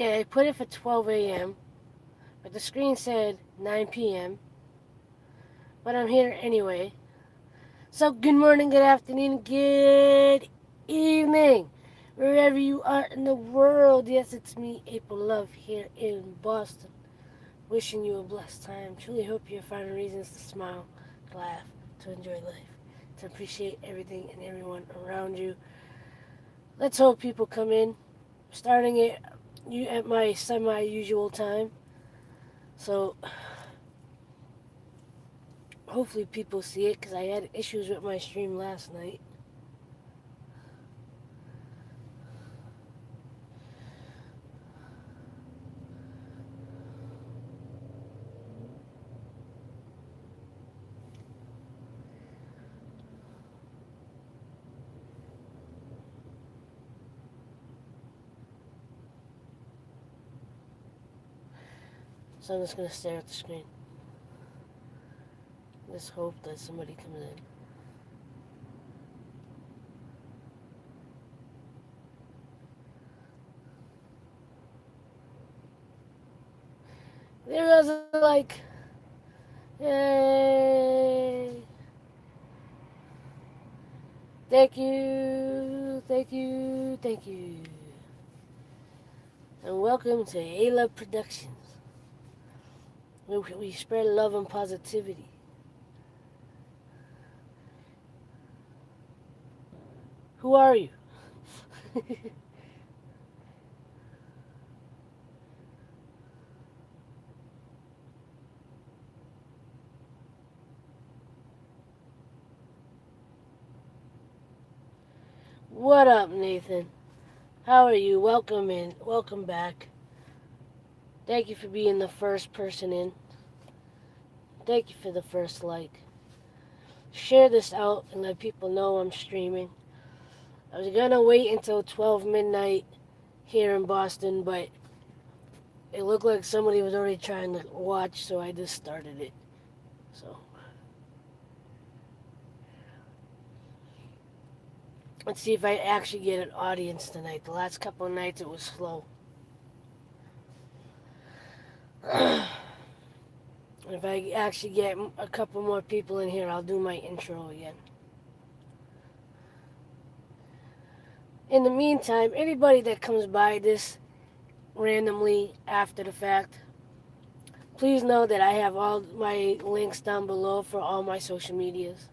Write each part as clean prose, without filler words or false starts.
Okay, I put it for 12 a.m., but the screen said 9 p.m., but I'm here anyway. So, good morning, good afternoon, good evening, wherever you are in the world. Yes, it's me, April Love, here in Boston, wishing you a blessed time. Truly hope you're finding reasons to smile, to laugh, to enjoy life, to appreciate everything and everyone around you. Let's hope people come in, starting it at my semi-usual time. So, hopefully people see it, because I had issues with my stream last night. So I'm just going to stare at the screen. Just hope that somebody comes in. There was a like, yay! Thank you, thank you, thank you. And welcome to aloveproductions, where we spread love and positivity. Who are you? What up, Nathan? How are you? Welcome in. Welcome back. Thank you for being the first person in. Thank you for the first like. Share this out and let people know I'm streaming. I was gonna wait until 12 midnight here in Boston, but it looked like somebody was already trying to watch, so I just started it. So let's see if I actually get an audience tonight. The last couple of nights it was slow. If I actually get a couple more people in here, I'll do my intro again. In the meantime, anybody that comes by this randomly after the fact, please know that I have all my links down below for all my social medias.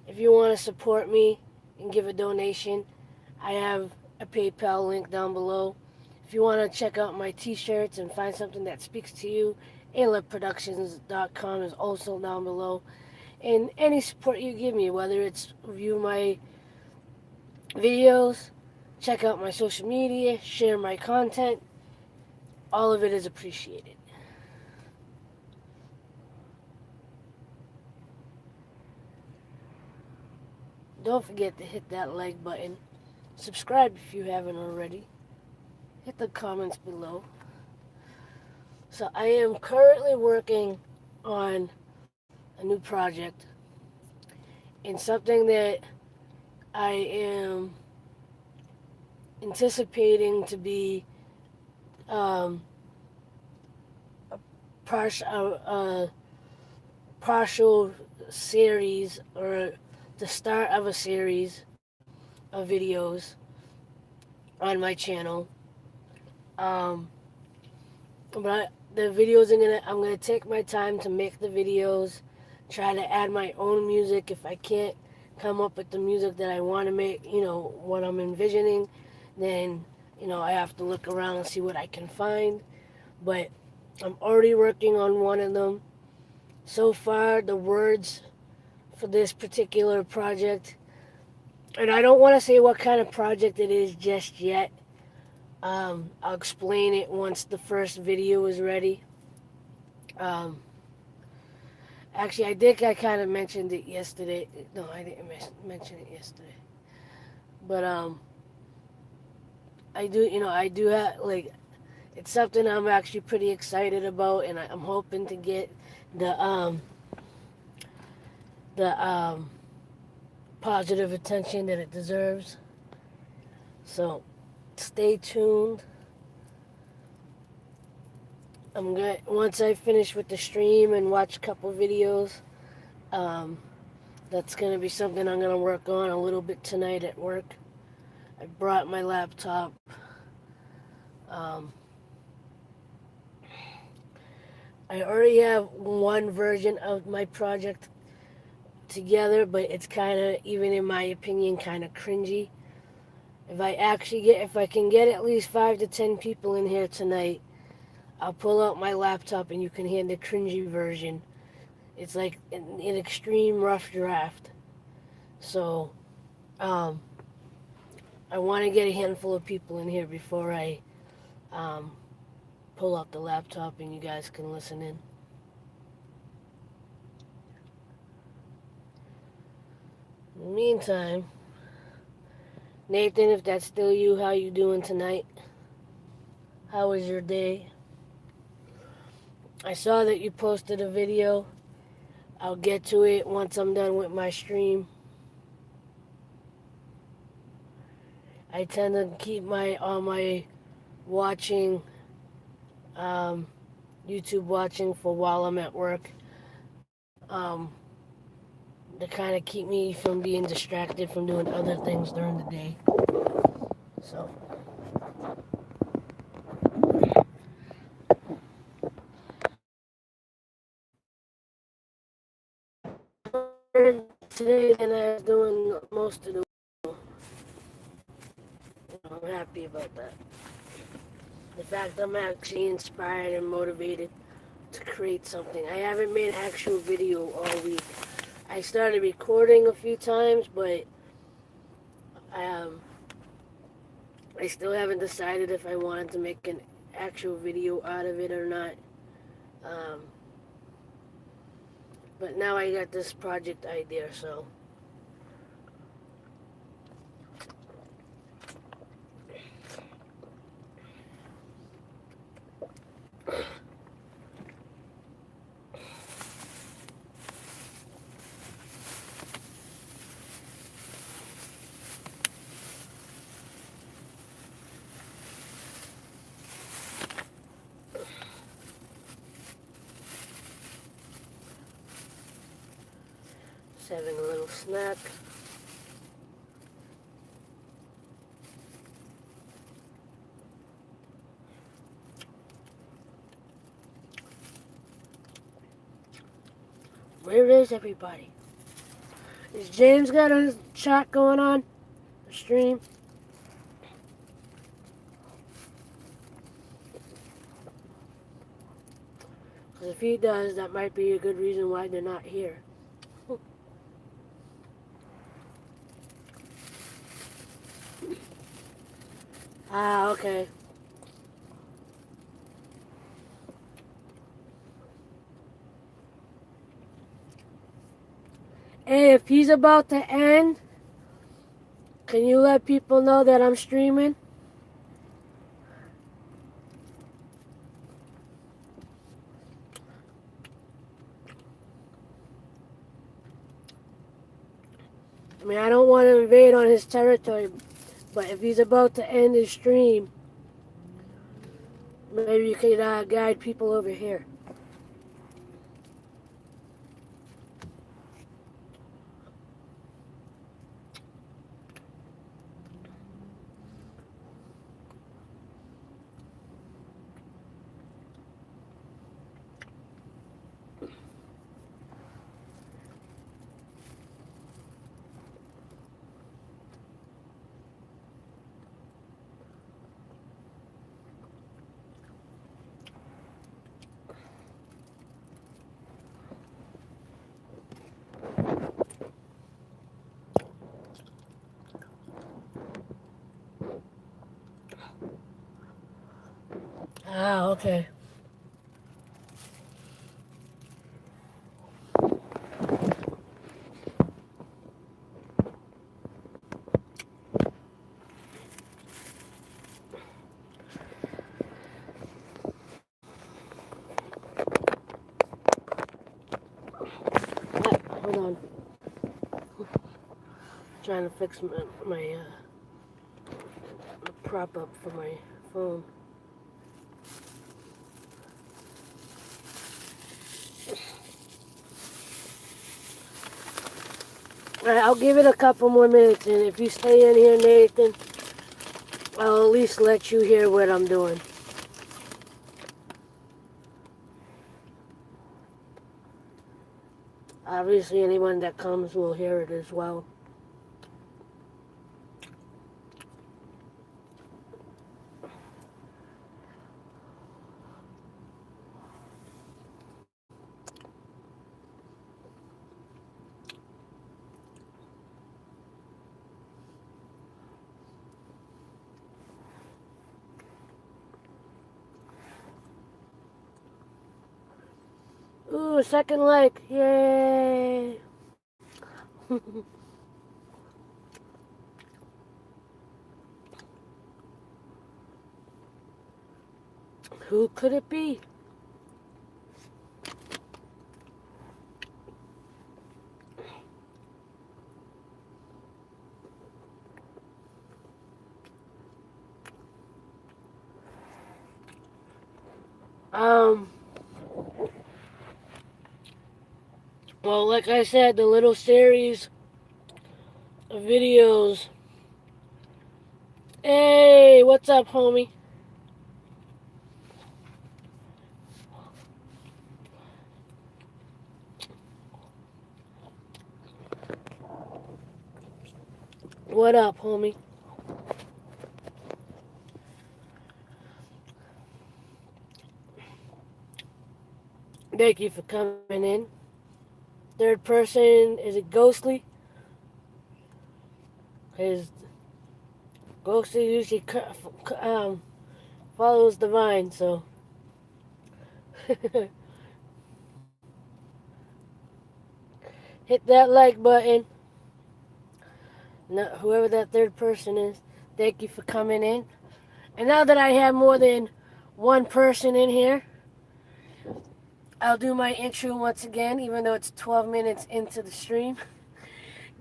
If you want to support me and give a donation, I have a PayPal link down below. If you want to check out my t-shirts and find something that speaks to you, aloveproductions.com is also down below. And any support you give me, whether it's view my videos, check out my social media, share my content, all of it is appreciated. Don't forget to hit that like button. Subscribe if you haven't already. Hit the comments below. So I am currently working on a new project and something that I am anticipating to be a partial series, or the start of a series of videos on my channel. But the videos I'm gonna take my time to make the videos, try to add my own music if I can't come up with the music that I want to make, what I'm envisioning, then, I have to look around and see what I can find. But I'm already working on one of them. So far, the words for this particular project, and I don't want to say what kind of project it is just yet. I'll explain it once the first video is ready. Actually, I think I kind of mentioned it yesterday. No, I didn't mention it yesterday. But I do have, like, it's something I'm actually pretty excited about, and I'm hoping to get the positive attention that it deserves. So, stay tuned. I'm going once I finish with the stream and watch a couple videos. Um, that's gonna be something I'm gonna work on a little bit tonight at work. I brought my laptop. Um, I already have one version of my project together, but it's kind of, even in my opinion, kind of cringy. If I can get at least 5 to 10 people in here tonight, I'll pull out my laptop and you can hear the cringy version. It's like an extreme rough draft. So, um, I want to get a handful of people in here before I um, pull out the laptop and you guys can listen in. In the meantime, Nathan, if that's still you, how you doing tonight? How was your day? I saw that you posted a video. I'll get to it once I'm done with my stream. I tend to keep my watching, um, YouTube watching for while I'm at work, um, to kind of keep me from being distracted from doing other things during the day. So today than I was doing most of the week. I'm happy about that. The fact I'm actually inspired and motivated to create something. I haven't made an actual video all week. I started recording a few times, but um, I still haven't decided if I wanted to make an actual video out of it or not. Um, but now I got this project idea, so. Just having a little snack. Where is everybody? Is James got a chat going on? A stream? Because if he does, that might be a good reason why they're not here. Ah, okay. Hey, if he's about to end, can you let people know that I'm streaming? I mean, I don't want to invade on his territory, but if he's about to end his stream, maybe you could guide people over here. Ah, okay. Hold on. Trying to fix my prop up for my phone. Alright, I'll give it a couple more minutes, and if you stay in here, Nathan, I'll at least let you hear what I'm doing. Obviously, anyone that comes will hear it as well. Ooh, second like. Yay! Who could it be? Well, like I said, the little series of videos. Hey, what's up, homie? What up, homie? Thank you for coming in. Third person, is it Ghostly? His Ghostly usually follows the vine, so. Hit that like button. Now, whoever that third person is, thank you for coming in. And now that I have more than one person in here, I'll do my intro once again, even though it's 12 minutes into the stream.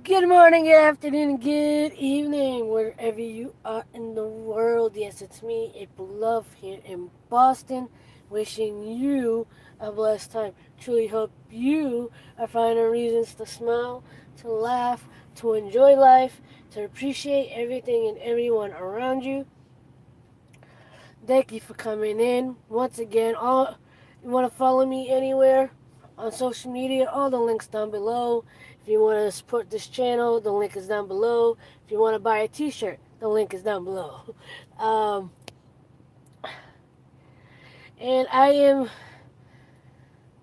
Good morning, good afternoon, good evening, wherever you are in the world. Yes, it's me, April Love, here in Boston, wishing you a blessed time. Truly hope you are finding reasons to smile, to laugh, to enjoy life, to appreciate everything and everyone around you. Thank you for coming in. Once again, you want to follow me anywhere on social media, all the links down below. If you want to support this channel, the link is down below. If you want to buy a t-shirt, the link is down below. And I am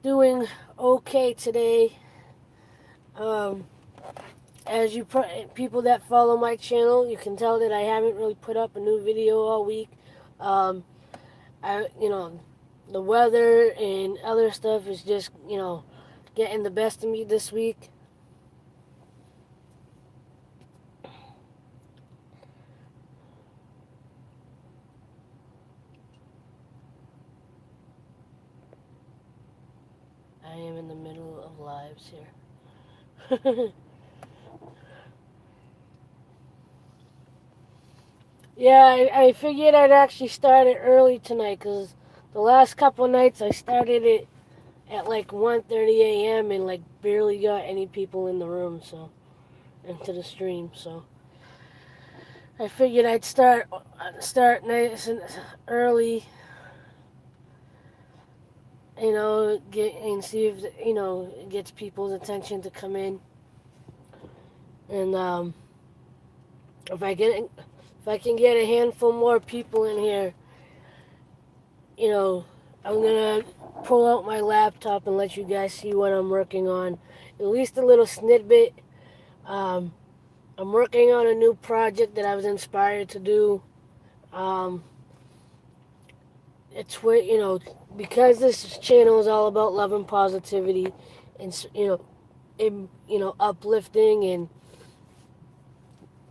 doing okay today. As you people that follow my channel, you can tell that I haven't really put up a new video all week. The weather and other stuff is just, getting the best of me this week. I am in the middle of lives here. Yeah, I figured I'd actually start it early tonight because the last couple nights I started it at like 1:30 a.m. and like barely got any people in the room, so into the stream. So I figured I'd start nice and early, get and see if it gets people's attention to come in, and if I can get a handful more people in here, I'm gonna pull out my laptop and let you guys see what I'm working on. At least a little snippet. I'm working on a new project that I was inspired to do. It's where, because this channel is all about love and positivity and, uplifting and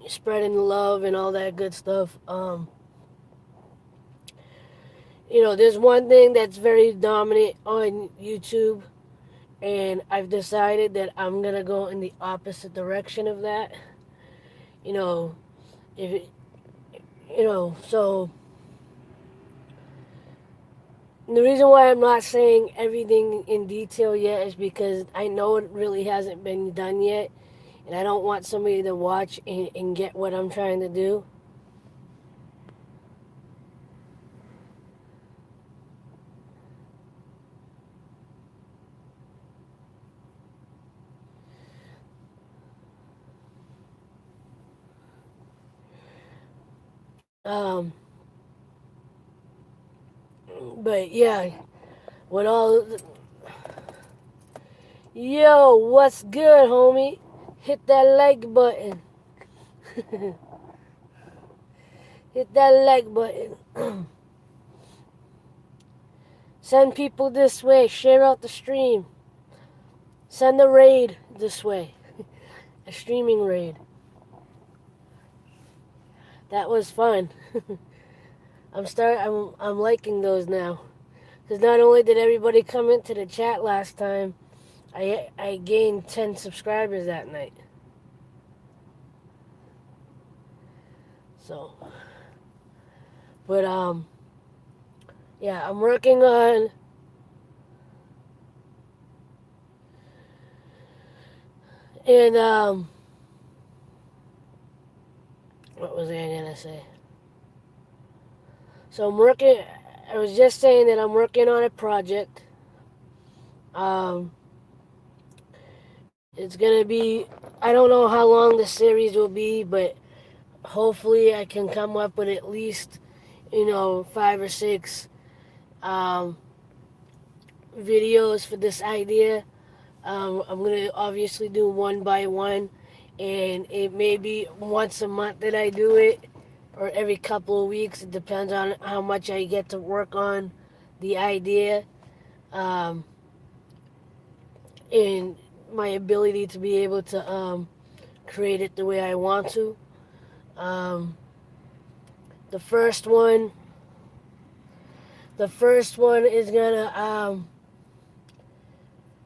spreading love and all that good stuff. There's one thing that's very dominant on YouTube, and I've decided that I'm gonna go in the opposite direction of that. If it, so the reason why I'm not saying everything in detail yet is because I know it really hasn't been done yet, and I don't want somebody to watch and get what I'm trying to do. Um, but yeah, when all yo, what's good, homie? Hit that like button. Hit that like button. Send people this way. Share out the stream. Send a raid this way. A streaming raid. That was fun. I'm liking those now. Because not only did everybody come into the chat last time, I gained 10 subscribers that night. So, but yeah, I'm working on and what was I gonna say? So I was just saying that I'm working on a project. Um, it's gonna be, I don't know how long the series will be, but hopefully I can come up with at least, 5 or 6 um, videos for this idea. I'm gonna obviously do one by one, and it may be once a month that I do it, or every couple of weeks. It depends on how much I get to work on the idea, um, and my ability to be able to create it the way I want to. Um, the first one, the first one is gonna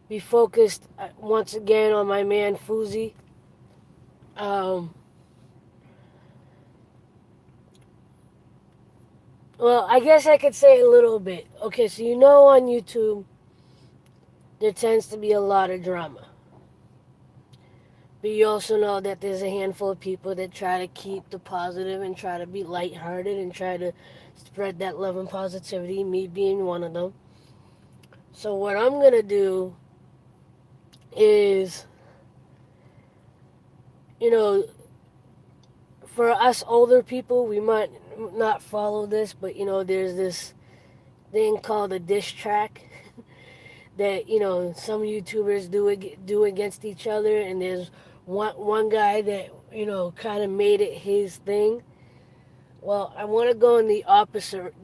be focused once again on my man Fuzi. Um, well, I guess I could say a little bit. Okay, so on YouTube, there tends to be a lot of drama. But you also know that there's a handful of people that try to keep the positive and try to be lighthearted and try to spread that love and positivity, me being one of them. So what I'm going to do is, for us older people, we might not follow this, but, there's this thing called a diss track that, some YouTubers do against each other, and there's one guy that, kind of made it his thing. Well, I want to go in the opposite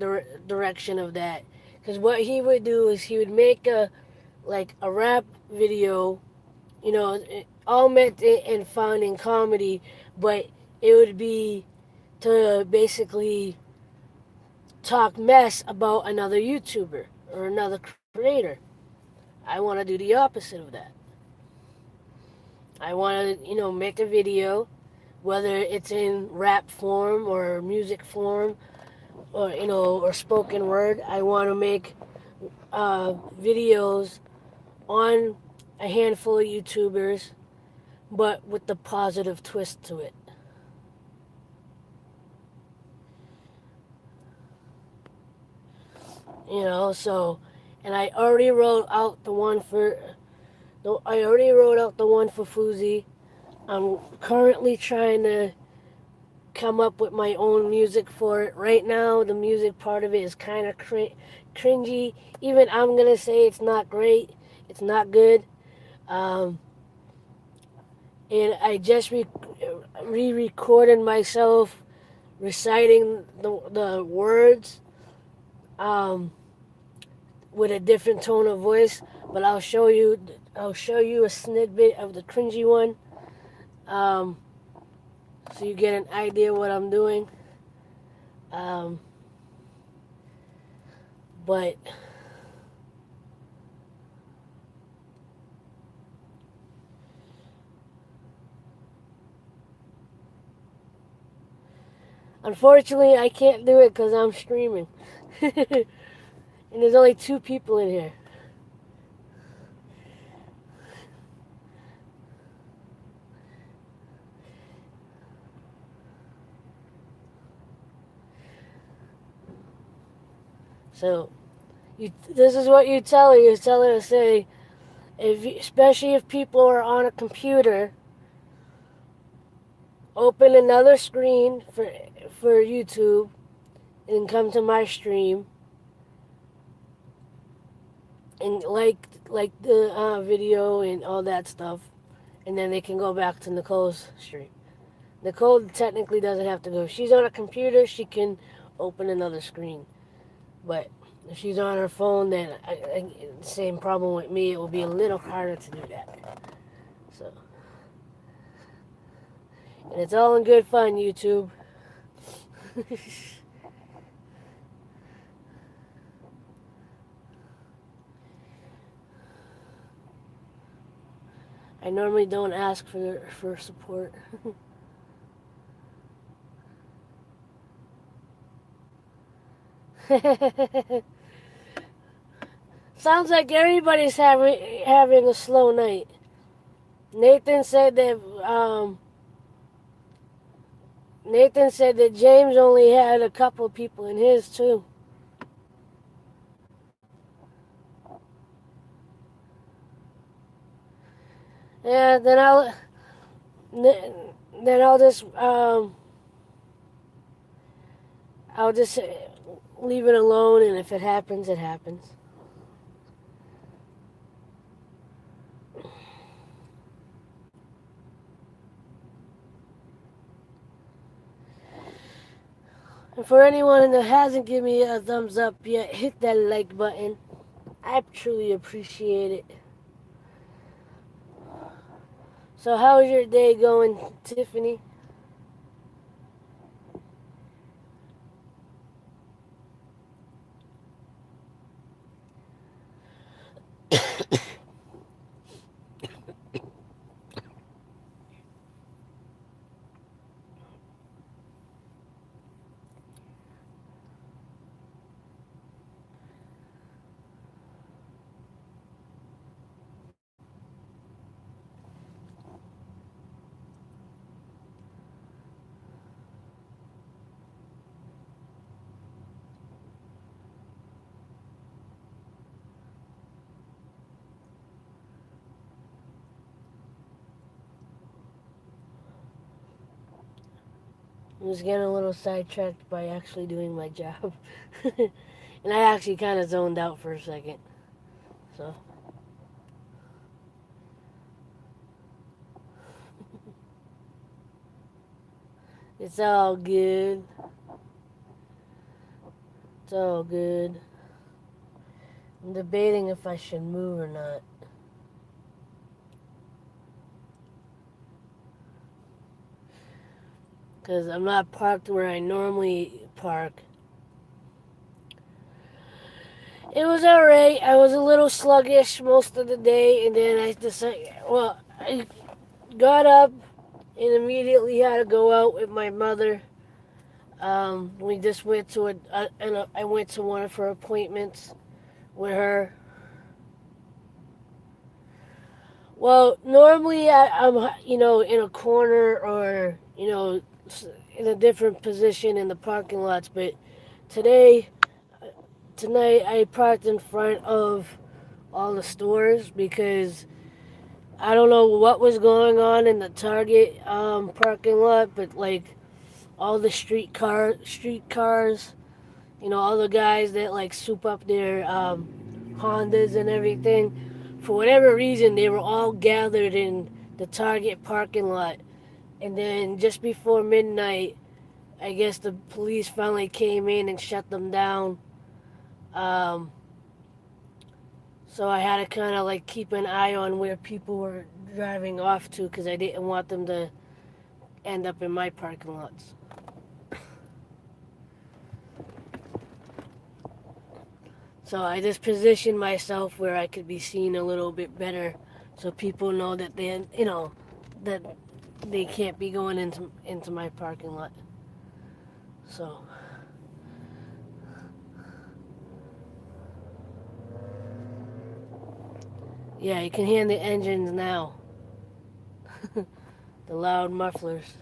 direction of that, because what he would do is he would make a rap video, all meant and found in comedy, but it would be to basically talk mess about another YouTuber or another creator. I want to do the opposite of that. I want to, make a video, whether it's in rap form or music form, or or spoken word. I want to make videos on a handful of YouTubers, but with the positive twist to it. So, and I already wrote out the one for Fuzi. I'm currently trying to come up with my own music for it. Right now, the music part of it is kind of cringy. Even I'm gonna say it's not great. It's not good. And I just re-recorded myself reciting the words with a different tone of voice. But I'll show you a snippet of the cringy one, so you get an idea what I'm doing. But unfortunately, I can't do it because I'm streaming. And there's only 2 people in here. So this is what you tell her. You tell her to say, especially if people are on a computer, open another screen for YouTube and come to my stream and like the video and all that stuff, and then they can go back to Nicole's stream. Nicole technically doesn't have to go. If she's on a computer, she can open another screen. But if she's on her phone, then same problem with me. It will be a little harder to do that. So, and it's all in good fun, YouTube. I normally don't ask for support. Sounds like everybody's having a slow night. Nathan said that James only had a couple people in his too. Yeah, then I'll just leave it alone, and if it happens, it happens. And for anyone that hasn't given me a thumbs up yet, hit that like button. I truly appreciate it. So how's your day going, Tiffany? I was getting a little sidetracked by actually doing my job. And I actually kind of zoned out for a second. So. It's all good. It's all good. I'm debating if I should move or not. Because I'm not parked where I normally park. It was alright. I was a little sluggish most of the day, and then I decided, I got up and immediately had to go out with my mother. We just went to I went to one of her appointments with her. Well, normally I'm, in a corner or, in a different position in the parking lots, but tonight I parked in front of all the stores because I don't know what was going on in the Target parking lot, but like all the street cars, all the guys that like soup up their Hondas and everything. For whatever reason, they were all gathered in the Target parking lot. And then just before midnight, I guess the police finally came in and shut them down. So I had to kind of like keep an eye on where people were driving off to because I didn't want them to end up in my parking lots. So I just positioned myself where I could be seen a little bit better so people know that that they can't be going into my parking lot. So yeah, you can hear the engines now. The loud mufflers.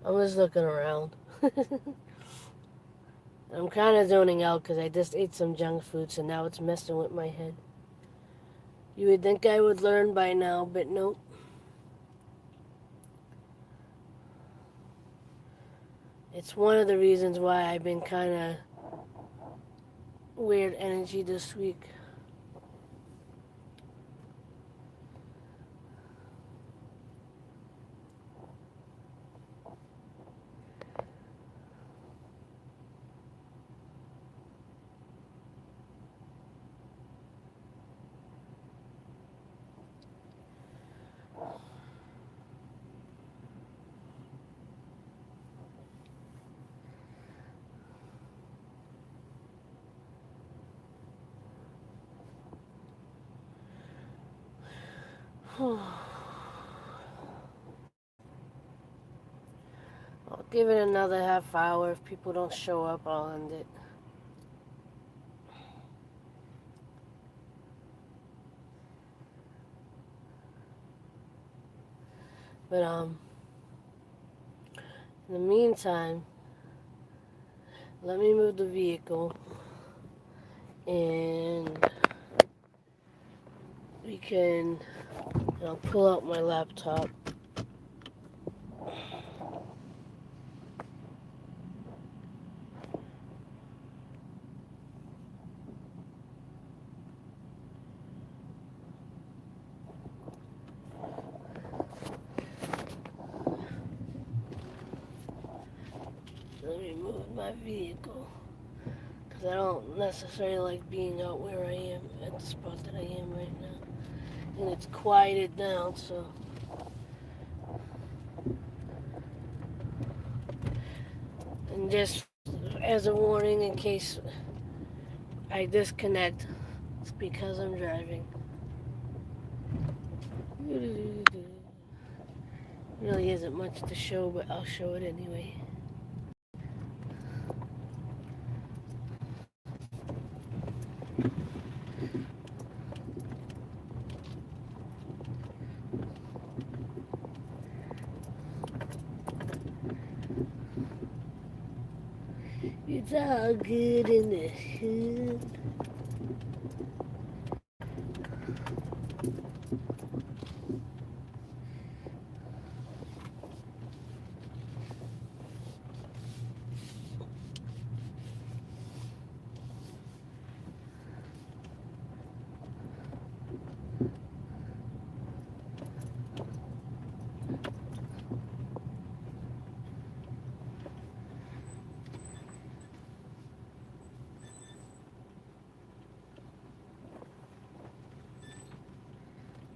I'm just looking around. I'm kind of zoning out because I just ate some junk food, so now it's messing with my head. You would think I would learn by now, but nope. It's one of the reasons why I've been kind of weird energy this week. I'll give it another half hour. If people don't show up, I'll end it. But in the meantime, let me move the vehicle and we can, I'll pull out my laptop. Let me move my vehicle because I don't necessarily like being out where I am at the spot that I am right now. And it's quieted down, so. And just as a warning, in case I disconnect, it's because I'm driving. Really isn't much to show, but I'll show it anyway. It's all good in the hood.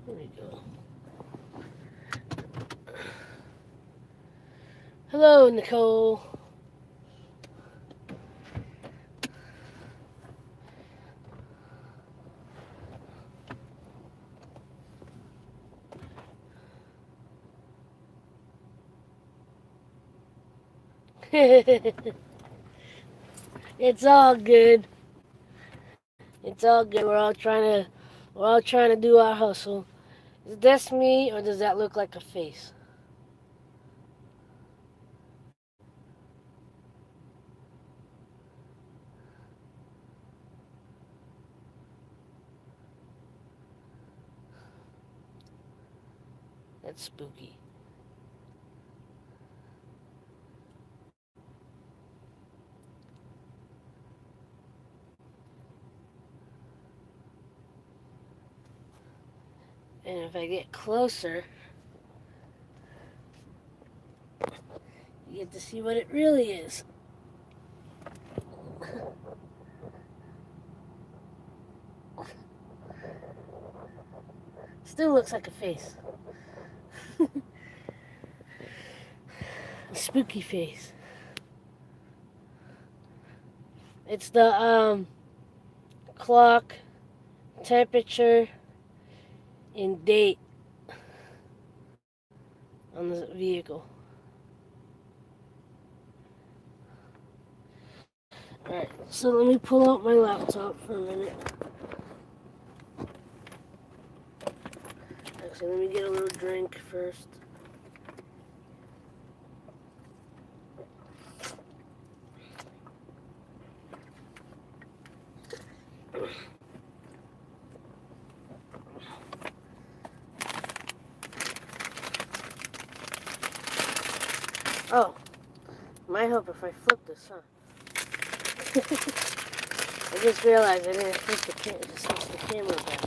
There we go. Hello, Nicole. It's all good. It's all good. We're all trying to do our hustle. Is this me or does that look like a face? That's spooky. And if I get closer, you get to see what it really is. Still looks like a face. A spooky face. It's the clock, temperature, and date on the vehicle. Alright, so let me pull out my laptop for a minute. Actually, let me get a little drink first. Might help if I flip this, huh? I just realized I didn't switch the camera back.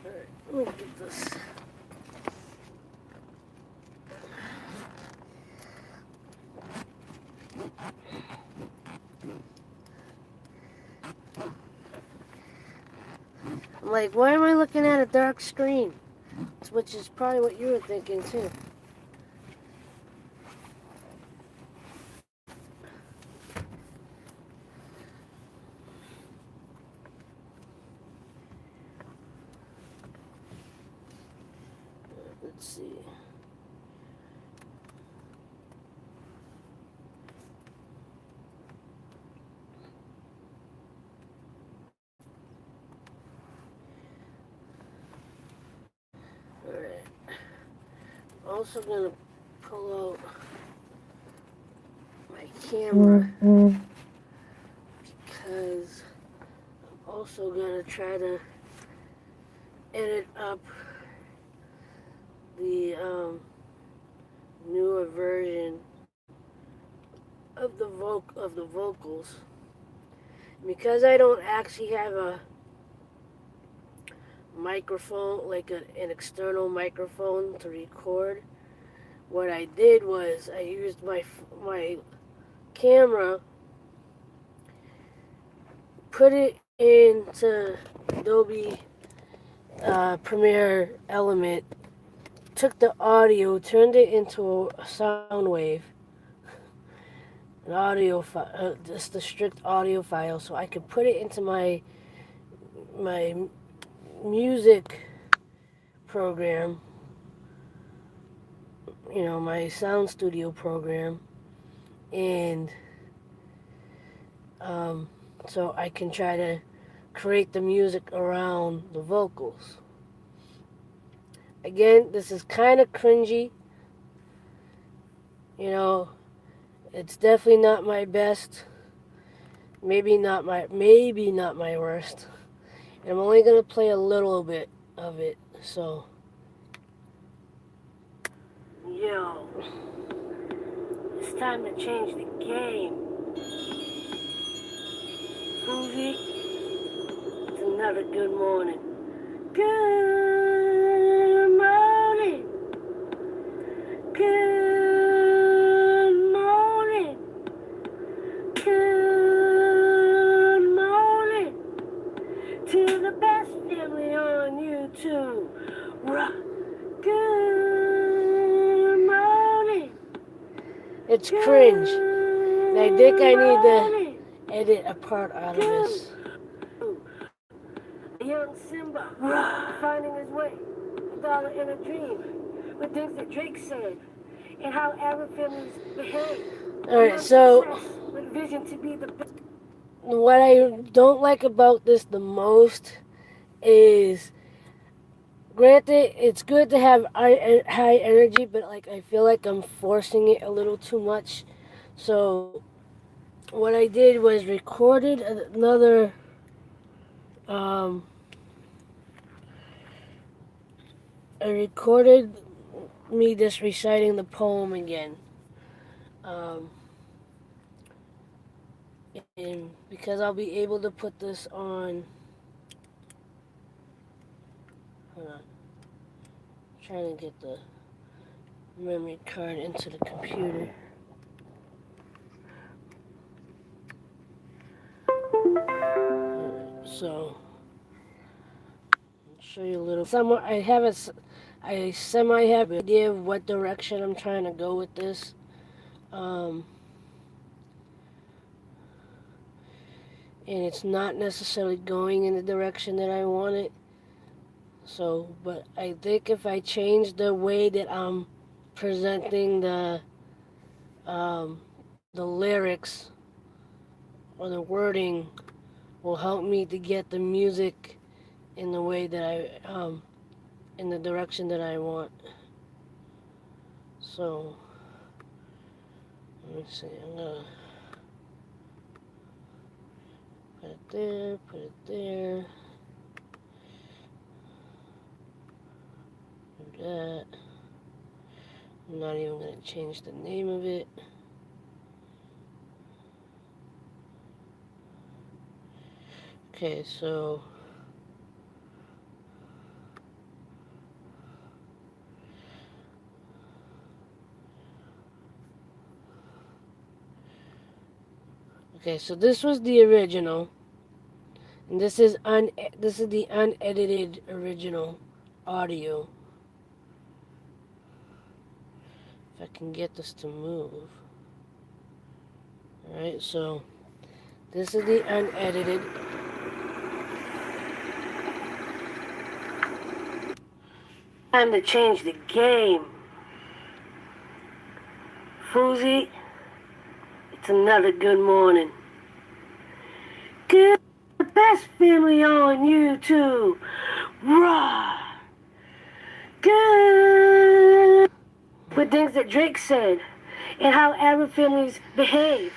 Alright, let me get this. I'm like, why am I looking at a dark screen? Which is probably what you were thinking too. Let's see. Alright. Also gonna pull out my camera because I'm also gonna try to edit up the newer version of the vocals. Because I don't actually have a microphone, like an external microphone to record, what I did was I used my camera, put it into Adobe Premiere Element, took the audio, turned it into a sound wave, an audio file, just a strict audio file, so I could put it into my music program, my sound studio program, and so I can try to create the music around the vocals. Again, this is kind of cringy. It's definitely not my best. Maybe not my worst. And I'm only gonna play a little bit of it. So, yo, it's time to change the game. Susie, it's another good morning. Good morning. Good morning. Good morning to the best family on YouTube. Good morning. It's cringe. And I think I need to edit a part out of this. Young Simba finding his way, a dollar in a dream, with things that Drake said, and how Arab families behave. Alright, so with vision to be the best. What I don't like about this the most is, granted, it's good to have high energy, but I feel like I'm forcing it a little too much. So what I did was recorded another I recorded me just reciting the poem again. And because I'll be able to put this on. Hold on. I'm trying to get the memory card into the computer. So, I'll show you a little. I semi have an idea of what direction I'm trying to go with this. And it's not necessarily going in the direction that I want it. So, but I think if I change the way that I'm presenting the lyrics or the wording, will help me to get the music in the way that in the direction that I want. So, let me see, I'm gonna put it there, put it there, do that, I'm not even going to change the name of it. Okay, so this was the original, and this is the unedited original audio. If I can get this to move. All right, so this is the unedited. Time to change the game. Foozy, it's another good morning. Good, the best family on YouTube. Raw. Good. With things that Drake said and how Arab families behave.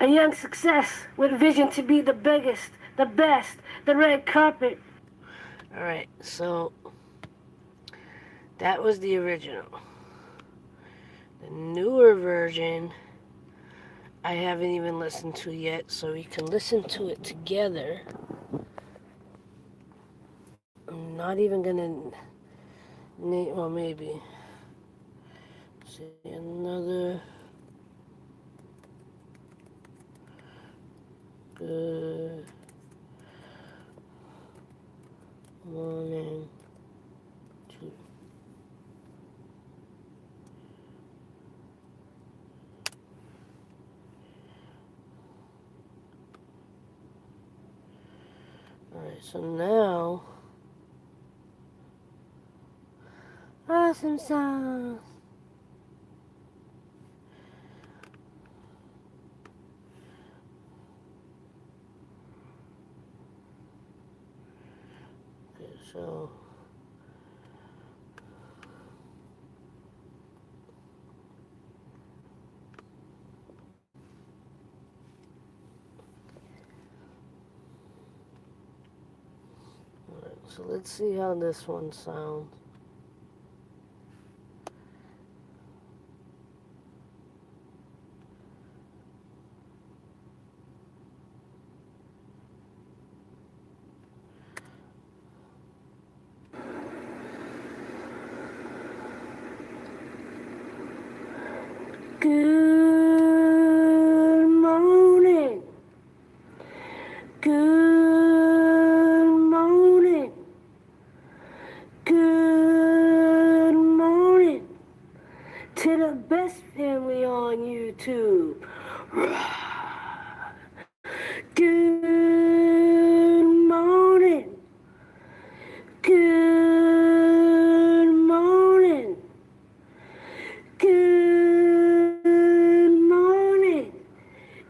A young success with vision to be the biggest, the best, the red carpet. Alright, so that was the original. The newer version I haven't even listened to yet, so we can listen to it together. I'm not even gonna name, well, maybe. Let's see, another good morning to Alright, so now awesome songs. Okay, so alright, so let's see how this one sounds. Good morning. Good morning. Good morning to the best family on YouTube. Good morning. Good morning. Good morning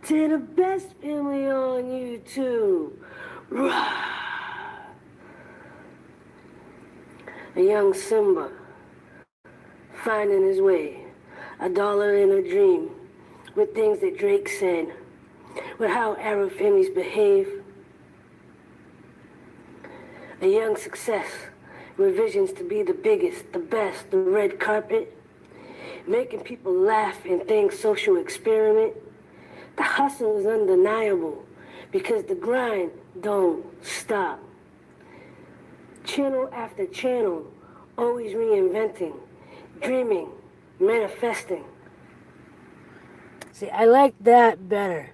to the best family on YouTube. A young Simba finding his way, a dollar in a dream, with things that Drake said, with how Arab families behave. A young success with visions to be the biggest, the best, the red carpet, making people laugh and think social experiment. The hustle is undeniable because the grind don't stop. Channel after channel, always reinventing, dreaming, manifesting. See, I like that better.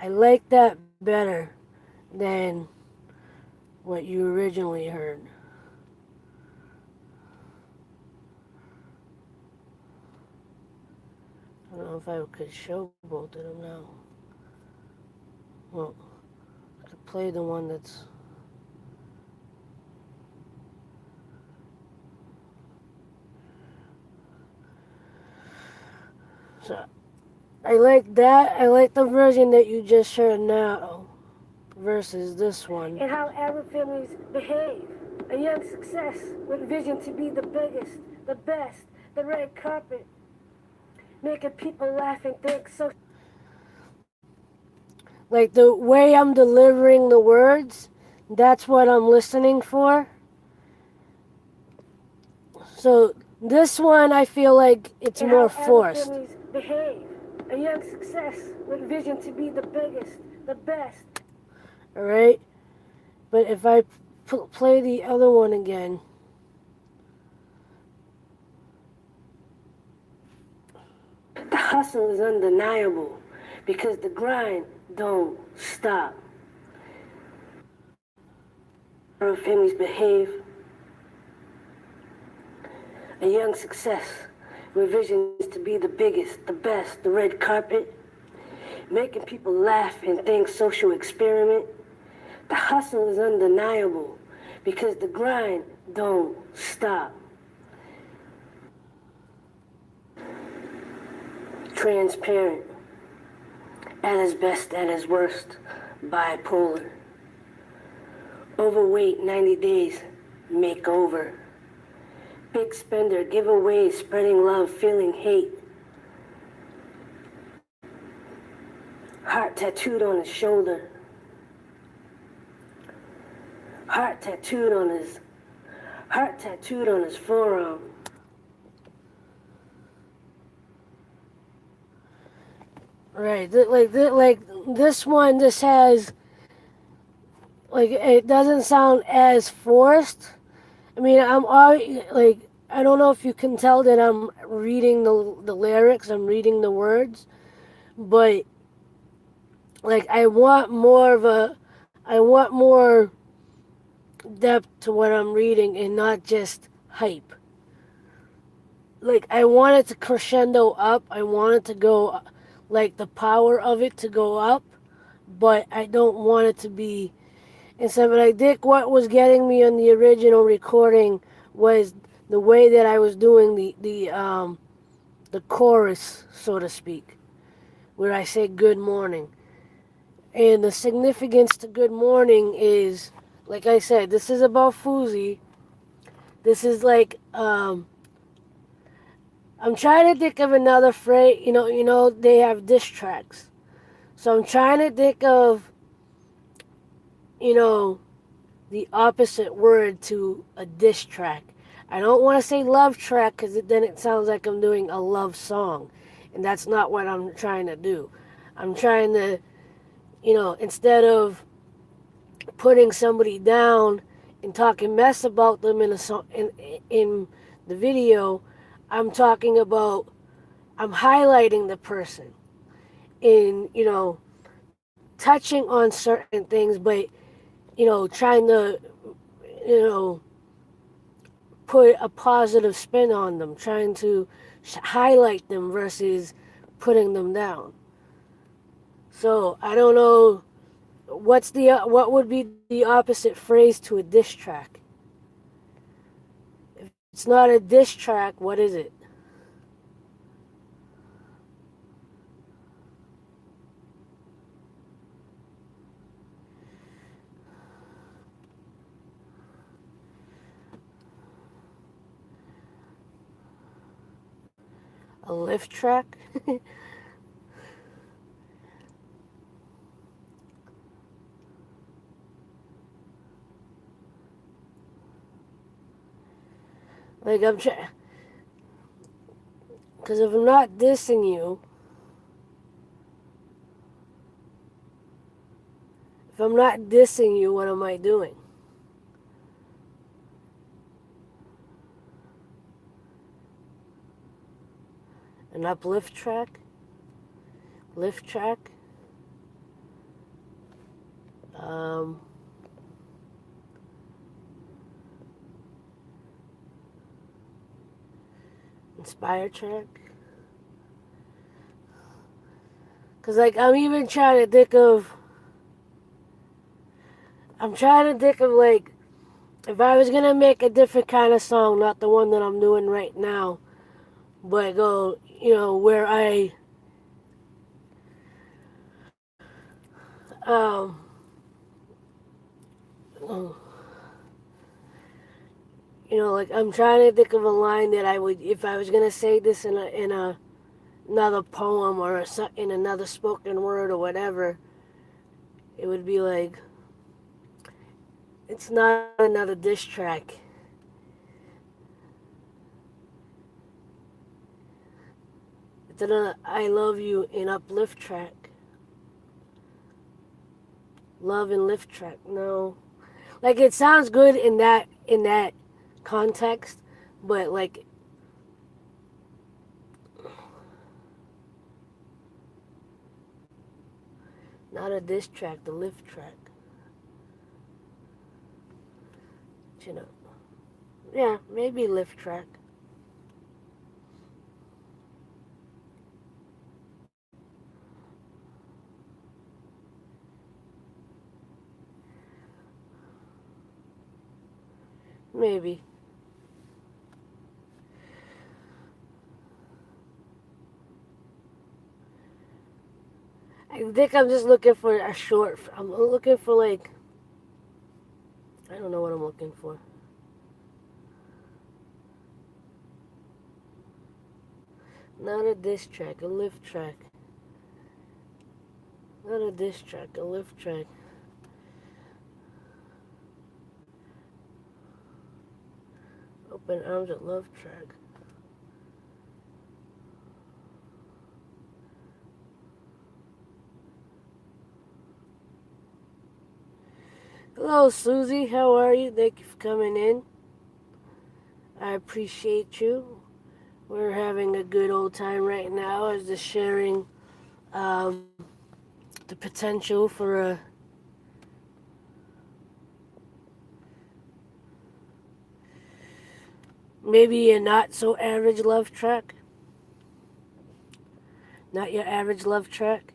I like that better than what you originally heard. I don't know if I could show both of them now. Well, I could play the one that's... So, I like that. I like the version that you just heard now versus this one. And how Arab families behave. A young success with vision to be the biggest, the best, the red carpet. Making people laugh and think so. Like the way I'm delivering the words, that's what I'm listening for. So this one, I feel like it's And more how other forced. families behave. A young success with vision to be the biggest, the best. All right. But if I play the other one again, The hustle is undeniable because the grind don't stop. How families behave. A young success with visions to be the biggest, the best, the red carpet, making people laugh and think social experiment. The hustle is undeniable because the grind don't stop. Transparent, at his best, at his worst, bipolar. Overweight 90 days, makeover. Big spender, giveaway, spreading love, feeling hate. Heart tattooed on his shoulder. Heart tattooed on his forearm. right? Like this one, this has like it doesn't sound as forced. I mean, I'm already like I don't know if you can tell that I'm reading the lyrics, I'm reading the words, but like I want more depth to what I'm reading and not just hype. Like I want it to crescendo up. I want it to go like the power of it to go up, but I don't want it to be. And so, but I think what was getting me on the original recording was the way that I was doing the chorus, so to speak, where I say good morning. And the significance to good morning is, like I said, this is about Fuzi. This is like I'm trying to think of another phrase. They have diss tracks, so I'm trying to think of you know the opposite word to a diss track. I don't want to say love track because then it sounds like I'm doing a love song, and that's not what I'm trying to do. I'm trying to, instead of putting somebody down and talking mess about them in a song in the video, I'm talking about I'm highlighting the person in touching on certain things, but trying to you know put a positive spin on them, trying to highlight them versus putting them down. So I don't know what would be the opposite phrase to a diss track. If it's not a diss track, what is it? A lift track? Like I'm trying, because if I'm not dissing you, if I'm not dissing you, what am I doing? An uplift track? Lift track? Um, Inspire track? Because, like, I'm trying to think of, like, if I was going to make a different kind of song, not the one that I'm doing right now, but go, where um, like I'm trying to think of a line that I would, if I was gonna say this in another poem or in another spoken word or whatever, it would be like, it's not another diss track. to the I Love You in Uplift track. Love and Lift track. No. Like, it sounds good in that context, but like, not a diss track, the Lift track. You know. Yeah, maybe Lift track. Maybe. I think I'm just looking for a short. I'm looking for, like, I don't know what I'm looking for. Not a diss track, a Lift track. Not a diss track, a Lift track. Open Arms at Love track. Hello, Susie. How are you? Thank you for coming in. I appreciate you. We're having a good old time right now as just sharing um, the potential for maybe a not so average love track. Not your average love track.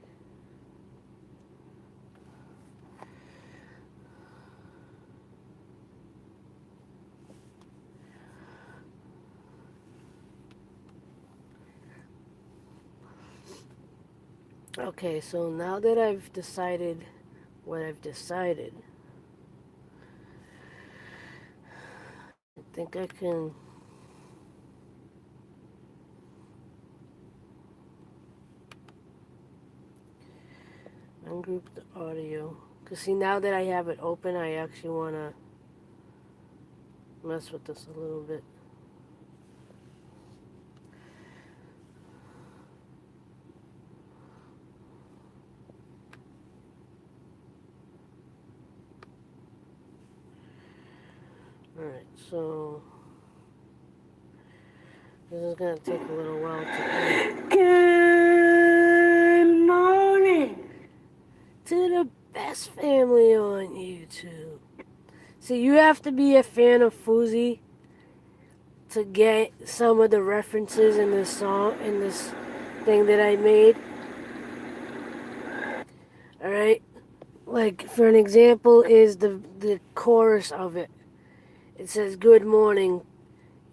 Okay, so now that I've decided what I've decided, I think I can ungroup the audio. Because see, now that I have it open, I actually want to mess with this a little bit. Alright, so this is going to take a little while to edit. Good morning To the best family on YouTube. See, you have to be a fan of Fuzi to get some of the references in this song, in this thing that I made. Alright? Like, for an example, is the chorus of it. It says, good morning,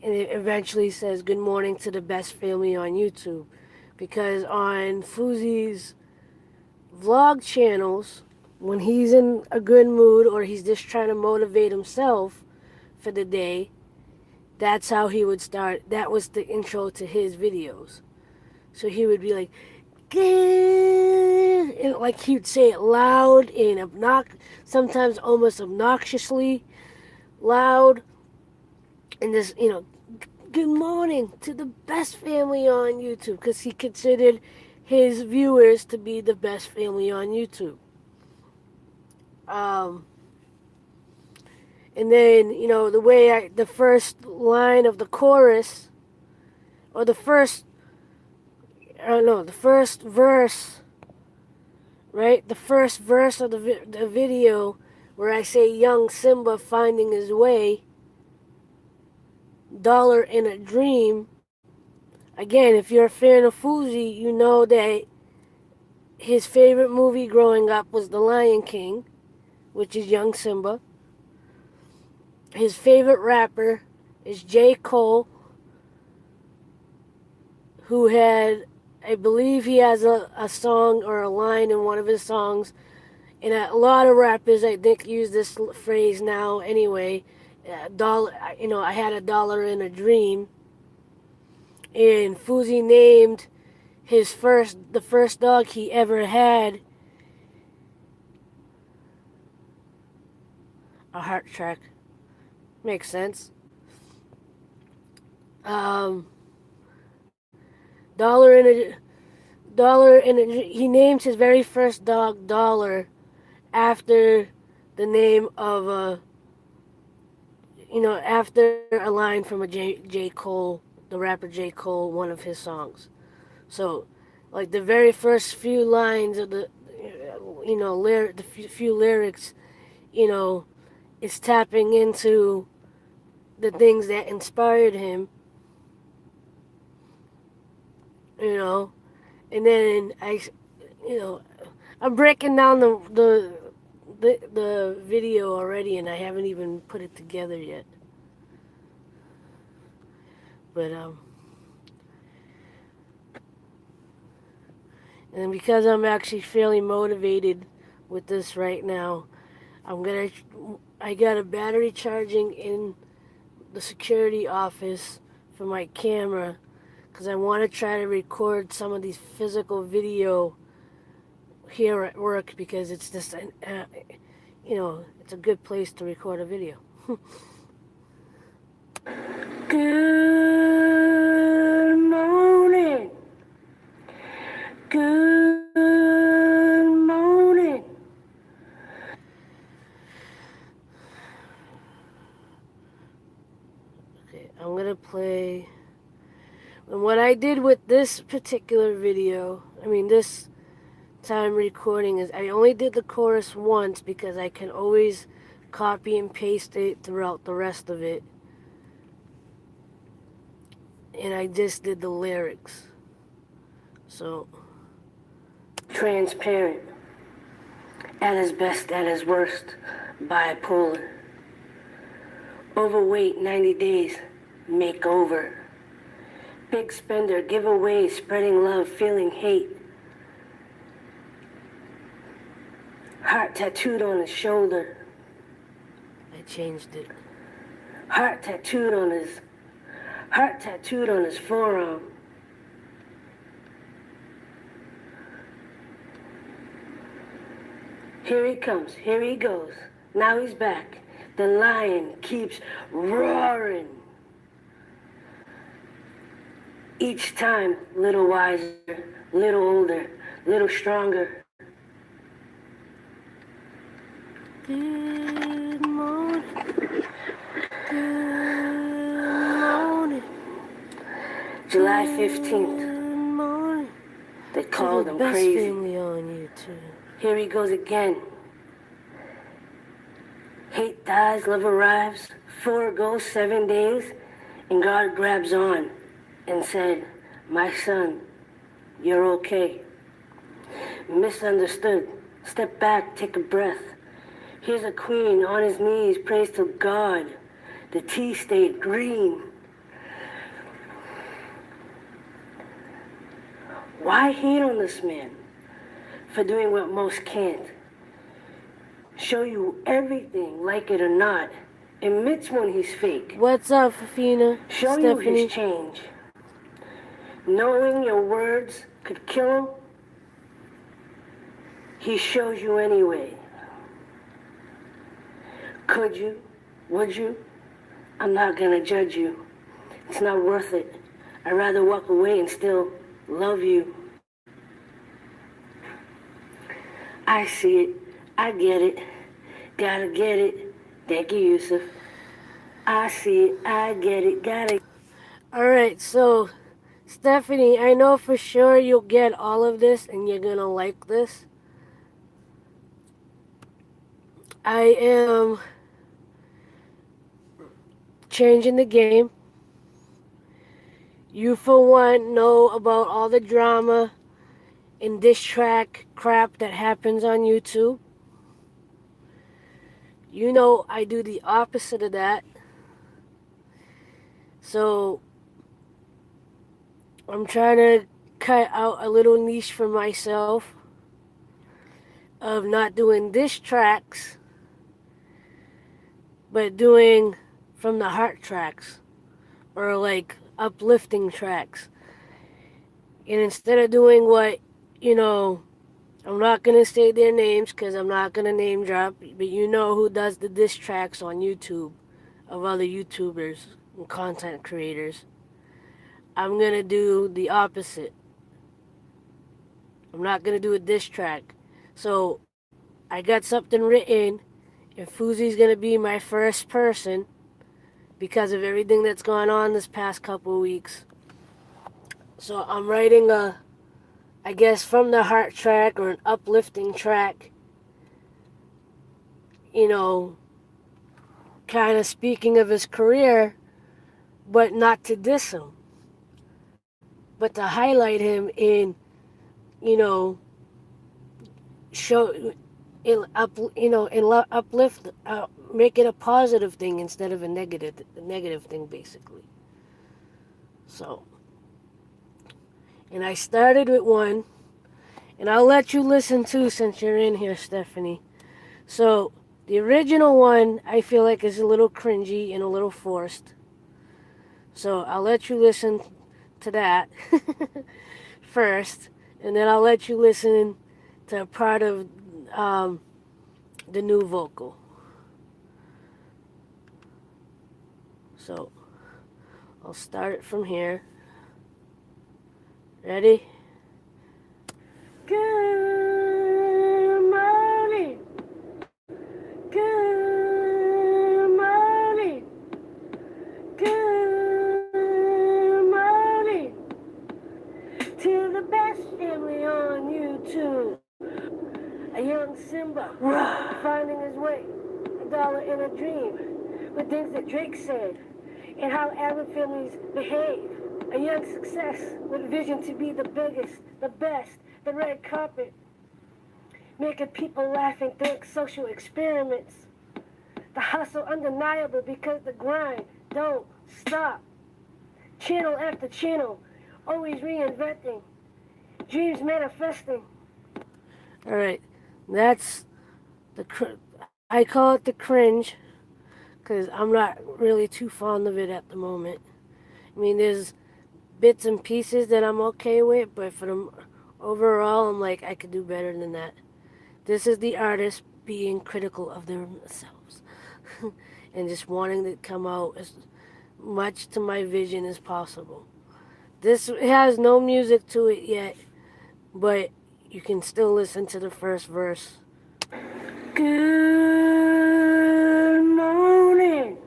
and it eventually says, good morning to the best family on YouTube. Because on Fuzi's vlog channels, when he's in a good mood or he's just trying to motivate himself for the day, that's how he would start. That was the intro to his videos. So he would be like, good, and like he'd say it loud and sometimes almost obnoxiously loud, and this, good morning to the best family on YouTube, because he considered his viewers to be the best family on YouTube. Um, and then, the first line of the chorus, or the first, I don't know, the first verse, right? The first verse of the video where I say young Simba finding his way, dollar in a dream. Again, if you're a fan of Fuzi, you know that his favorite movie growing up was The Lion King, which is young Simba. His favorite rapper is J. Cole, who had, I believe he has a song or a line in one of his songs. And a lot of rappers, I think, use this phrase now anyway. Dollar, I had a dollar in a dream. And Fuzi named the first dog he ever had, a heart track. Makes sense. Um, Dollar in a Dollar in a, he named his very first dog Dollar after the name of after a line from a J. Cole, the rapper J. Cole, one of his songs. So, like the very first few lines of the, the few lyrics, you know, is tapping into the things that inspired him, you know, and then you know, I'm breaking down the video already, and I haven't even put it together yet. But and because I'm actually fairly motivated with this right now, I got a battery charging in the security office for my camera because I want to try to record some of these physical video here at work because it's just it's a good place to record a video. Good morning. Good morning. Okay, I'm gonna play. And what I did with this particular video, this time recording, is I only did the chorus once because I can always copy and paste it throughout the rest of it. And I just did the lyrics. So. Transparent. At his best, at his worst. Bipolar. Overweight, 90 days. Makeover. Big spender, giveaway, spreading love, feeling hate. Heart tattooed on his shoulder. I changed it. Heart tattooed on his forearm. Here he comes, here he goes. Now he's back. The lion keeps roaring. Each time, little wiser, little older, little stronger. Good morning. Good morning. July 15th. Good morning. They called him best crazy. Family on YouTube. Here he goes again. Hate dies, love arrives. 4 goes, 7 days, and God grabs on and said, my son, you're okay. Misunderstood. Step back, take a breath. Here's a queen on his knees, prays to God. The tea stayed green. Why hate on this man for doing what most can't? Show you everything, like it or not. Admits when he's fake. What's up, Fafina? Show Stephanie? you his change. Knowing your words could kill him, he shows you anyway. Could you? Would you? I'm not gonna judge you. It's not worth it. I'd rather walk away and still love you. I see it. I get it. Gotta get it. Thank you, Yusuf. I see it. I get it. Got it. Alright, so, Stephanie, I know for sure you'll get all of this and you're gonna like this. I am changing the game. You, for one, know about all the drama and diss track crap that happens on YouTube. You know I do the opposite of that. So, I'm trying to cut out a little niche for myself of not doing diss tracks, but doing from the heart tracks, or like uplifting tracks. And instead of doing what, I'm not going to say their names because I'm not going to name drop, but you know who does the diss tracks on YouTube of other YouTubers and content creators. I'm going to do the opposite. I'm not going to do a diss track. So I got something written, and Fuzi's going to be my first person because of everything that's gone on this past couple of weeks. So I'm writing I guess, from the heart track or an uplifting track, you know, kind of speaking of his career, but not to diss him, but to highlight him in, you know, show, uplift, make it a positive thing instead of a negative thing, basically. So, and I started with one, and I'll let you listen too since you're in here, Stephanie. So, the original one I feel like is a little cringy and a little forced. So I'll let you listen to that first, and then I'll let you listen to a part of the new vocal. So I'll start it from here. Ready? Good morning. Good morning. Good morning. To the best family on YouTube. A young Simba finding his way. A dollar in a dream. With things that Drake said. And how Arab families behave. A young success with vision to be the biggest, the best, the red carpet. Making people laugh and think social experiments. The hustle undeniable because the grind don't stop. Channel after channel, always reinventing. Dreams manifesting. All right, that's I call it the cringe because I'm not really too fond of it at the moment. I mean, there's bits and pieces that I'm okay with, but for the overall, I'm like, I could do better than that. This is the artist being critical of themselves and just wanting to come out as much to my vision as possible. This has no music to it yet, but you can still listen to the first verse. Good morning.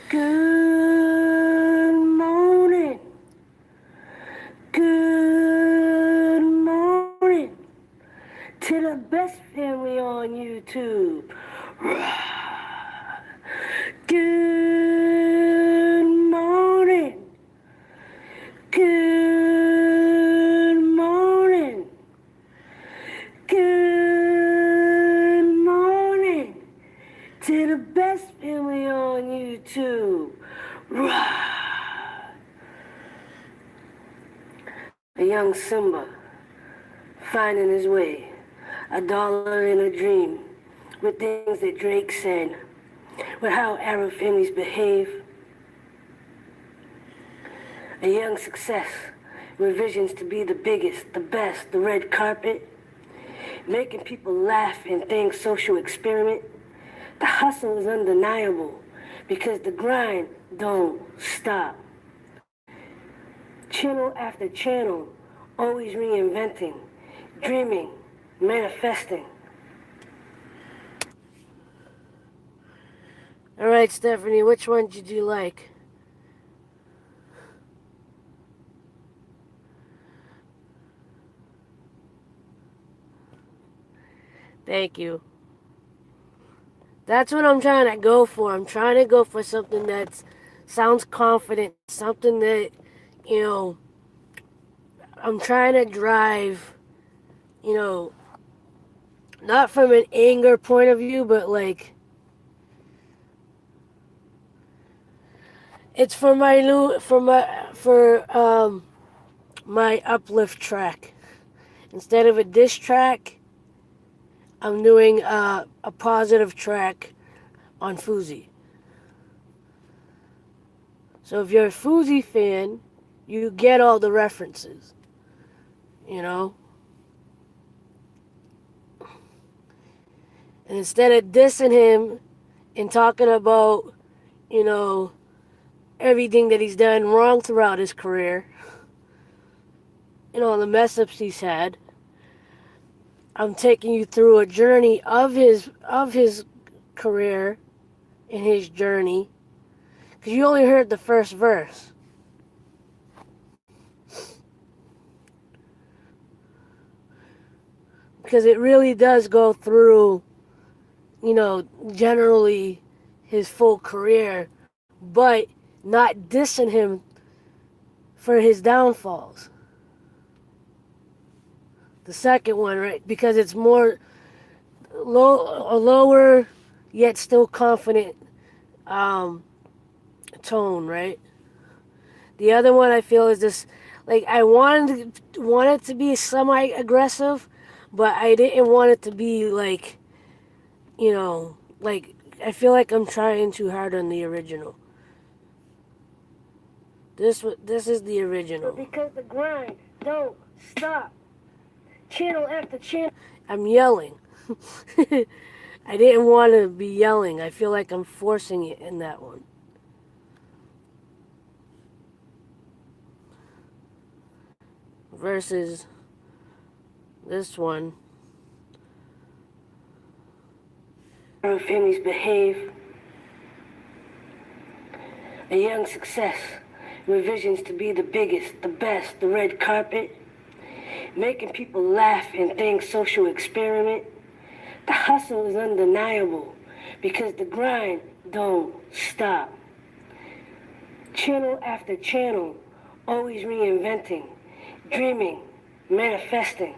Good morning. Good morning to the best family on YouTube. Good morning. Good morning. Good morning to the best family on YouTube. A young Simba finding his way. A dollar in a dream. With things that Drake said. With how Arab families behave. A young success with visions to be the biggest, the best, the red carpet. Making people laugh and think social experiment. The hustle is undeniable because the grind don't stop. Channel after channel, always reinventing, dreaming, manifesting. All right, Stephanie, which one did you like? Thank you. That's what I'm trying to go for. I'm trying to go for something that sounds confident, something that, you know, I'm trying to drive, you know, not from an anger point of view, but like, it's for my uplift track. Instead of a diss track, I'm doing a positive track on Fuzi. So if you're a Fuzi fan, you get all the references, you know? And instead of dissing him and talking about, you know, everything that he's done wrong throughout his career and all the mess ups he's had. I'm taking you through a journey of his career and his journey, because you only heard the first verse. Because it really does go through, generally his full career, but not dissing him for his downfalls. The second one, right? Because it's more lower, yet still confident tone, right? The other one I feel is this, like I wanted it to be semi aggressive, but I didn't want it to be like, like I feel like I'm trying too hard on the original. This is the original. Because the grind don't stop. Channel after channel. I'm yelling. I didn't want to be yelling. I feel like I'm forcing it in that one. Versus this one. Our families behave. A young success with visions to be the biggest, the best, the red carpet. Making people laugh and think social experiment. The hustle is undeniable because the grind don't stop. Channel after channel, always reinventing, dreaming, manifesting.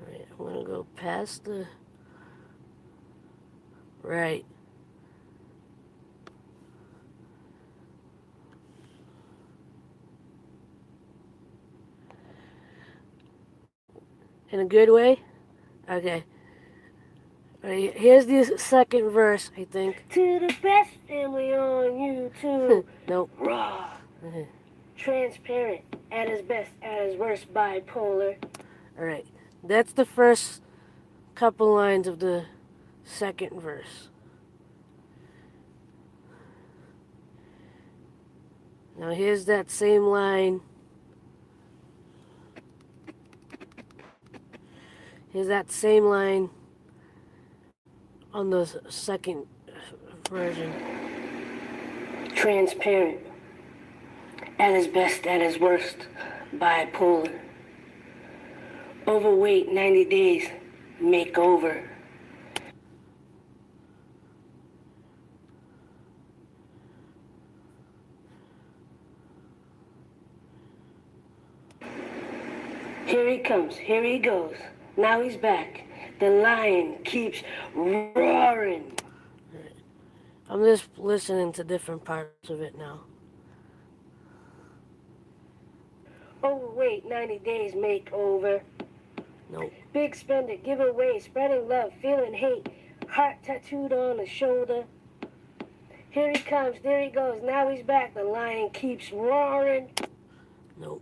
Alright, I'm gonna go past the right. In a good way? Okay. Alright, here's the second verse, I think. To the best family on YouTube. Nope. Raw. Transparent. At his best, at his worst, bipolar. Alright. That's the first couple lines of the second verse. Now here's that same line. Here's that same line on the second version. Transparent. At his best, at his worst, bipolar. Overweight 90 days, makeover. Here he comes, here he goes. Now he's back. The lion keeps roaring. I'm just listening to different parts of it now. Overweight 90 days, makeover. Nope. Big spender, giveaway, spreading love, feeling hate. Heart tattooed on the shoulder. Here he comes, there he goes. Now he's back. The lion keeps roaring. Nope.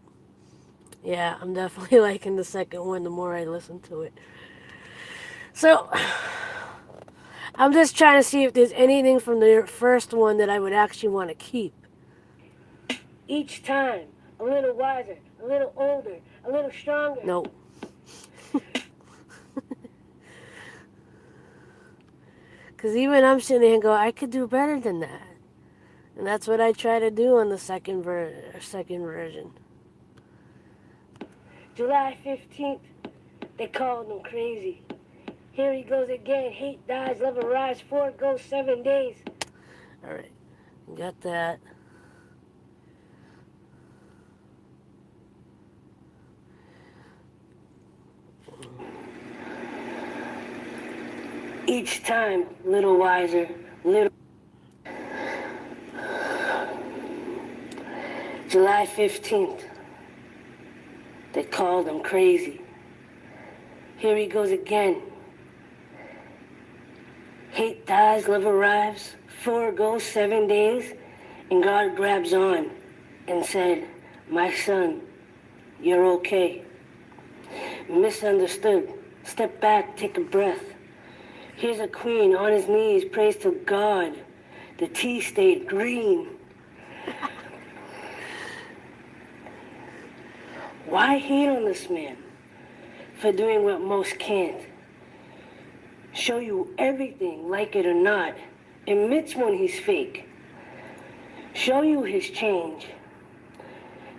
Yeah, I'm definitely liking the second one the more I listen to it. So, I'm just trying to see if there's anything from the first one that I would actually want to keep. Each time, a little wiser, a little older, a little stronger. Nope. Because even I'm sitting here and go, I could do better than that. And that's what I try to do on the second version. July 15th, they called him crazy. Here he goes again. Hate dies, love arrives. 4 goes 7 days. All right. Got that. Each time, little wiser, little... July 15th, they called him crazy. Here he goes again. Hate dies, love arrives. 4 goes, 7 days, and God grabs on and said, my son, you're okay. Misunderstood. Step back, take a breath. Here's a queen on his knees, prays to God. The tea stayed green. Why hate on this man for doing what most can't? Show you everything, like it or not. Admits when he's fake. Show you his change.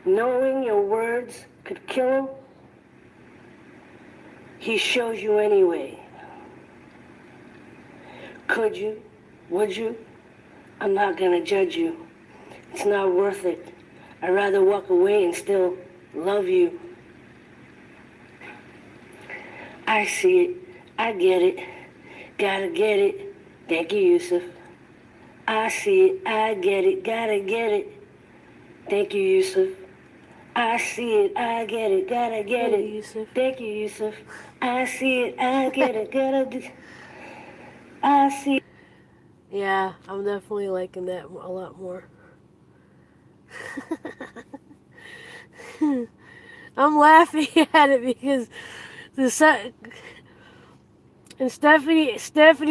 Knowing your words could kill him, he shows you anyway. Could you? Would you? I'm not gonna judge you. It's not worth it. I'd rather walk away and still love you. I see it. I get it. Gotta get it. Thank you, Yusuf. I see it. I get it. Gotta get it. Thank you, Yusuf. I see it. I get it. Gotta get it. Yusuf. Thank you, Yusuf. I see it. I get it. Gotta. I see it. Yeah, I'm definitely liking that a lot more. I'm laughing at it because and Stephanie,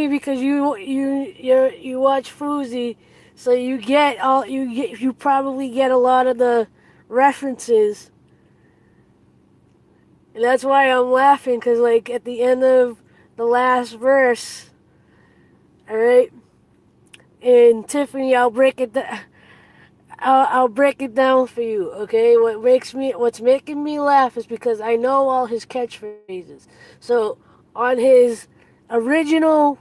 because you watch Fuzi, so you probably get a lot of the references, and that's why I'm laughing, because like at the end of the last verse, all right, and Tiffany, I'll break it down for you, okay? What's making me laugh is because I know all his catchphrases. So on his original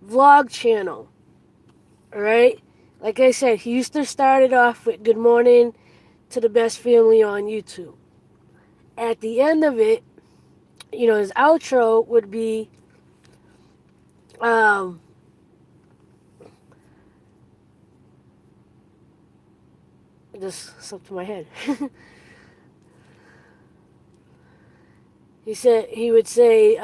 vlog channel, all right, like I said, he used to start it off with "Good morning to the best family on YouTube." At the end of it, his outro would be, it just slipped to my head. He would say,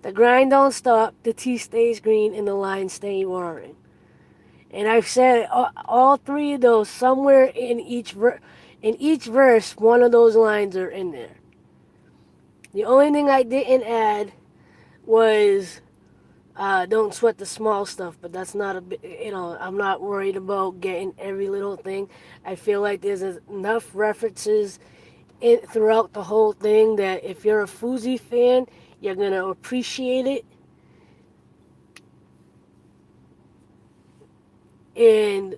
the grind don't stop, the tea stays green, and the lines stay warring. And I've said all three of those somewhere in each verse. One of those lines are in there. The only thing I didn't add was don't sweat the small stuff, but that's not I'm not worried about getting every little thing. I feel like there's enough references throughout the whole thing that if you're a Fuzi fan, you're going to appreciate it. And,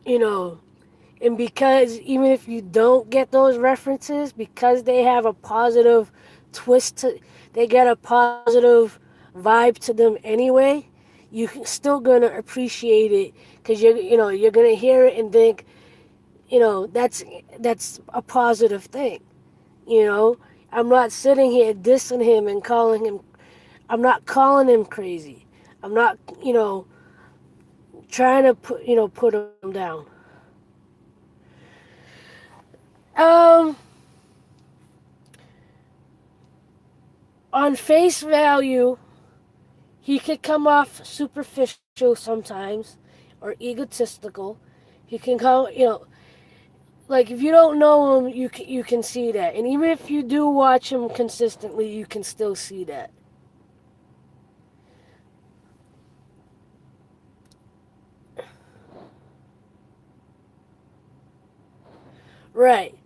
and because even if you don't get those references, because they have a positive twist they get a positive vibe to them anyway, you're still going to appreciate it, because you're going to hear it and think, that's a positive thing. I'm not sitting here dissing him and I'm not calling him crazy. I'm not, trying to put him down. On face value, he could come off superficial sometimes, or egotistical. He can come, like if you don't know him, you can see that. And even if you do watch him consistently, you can still see that. Right.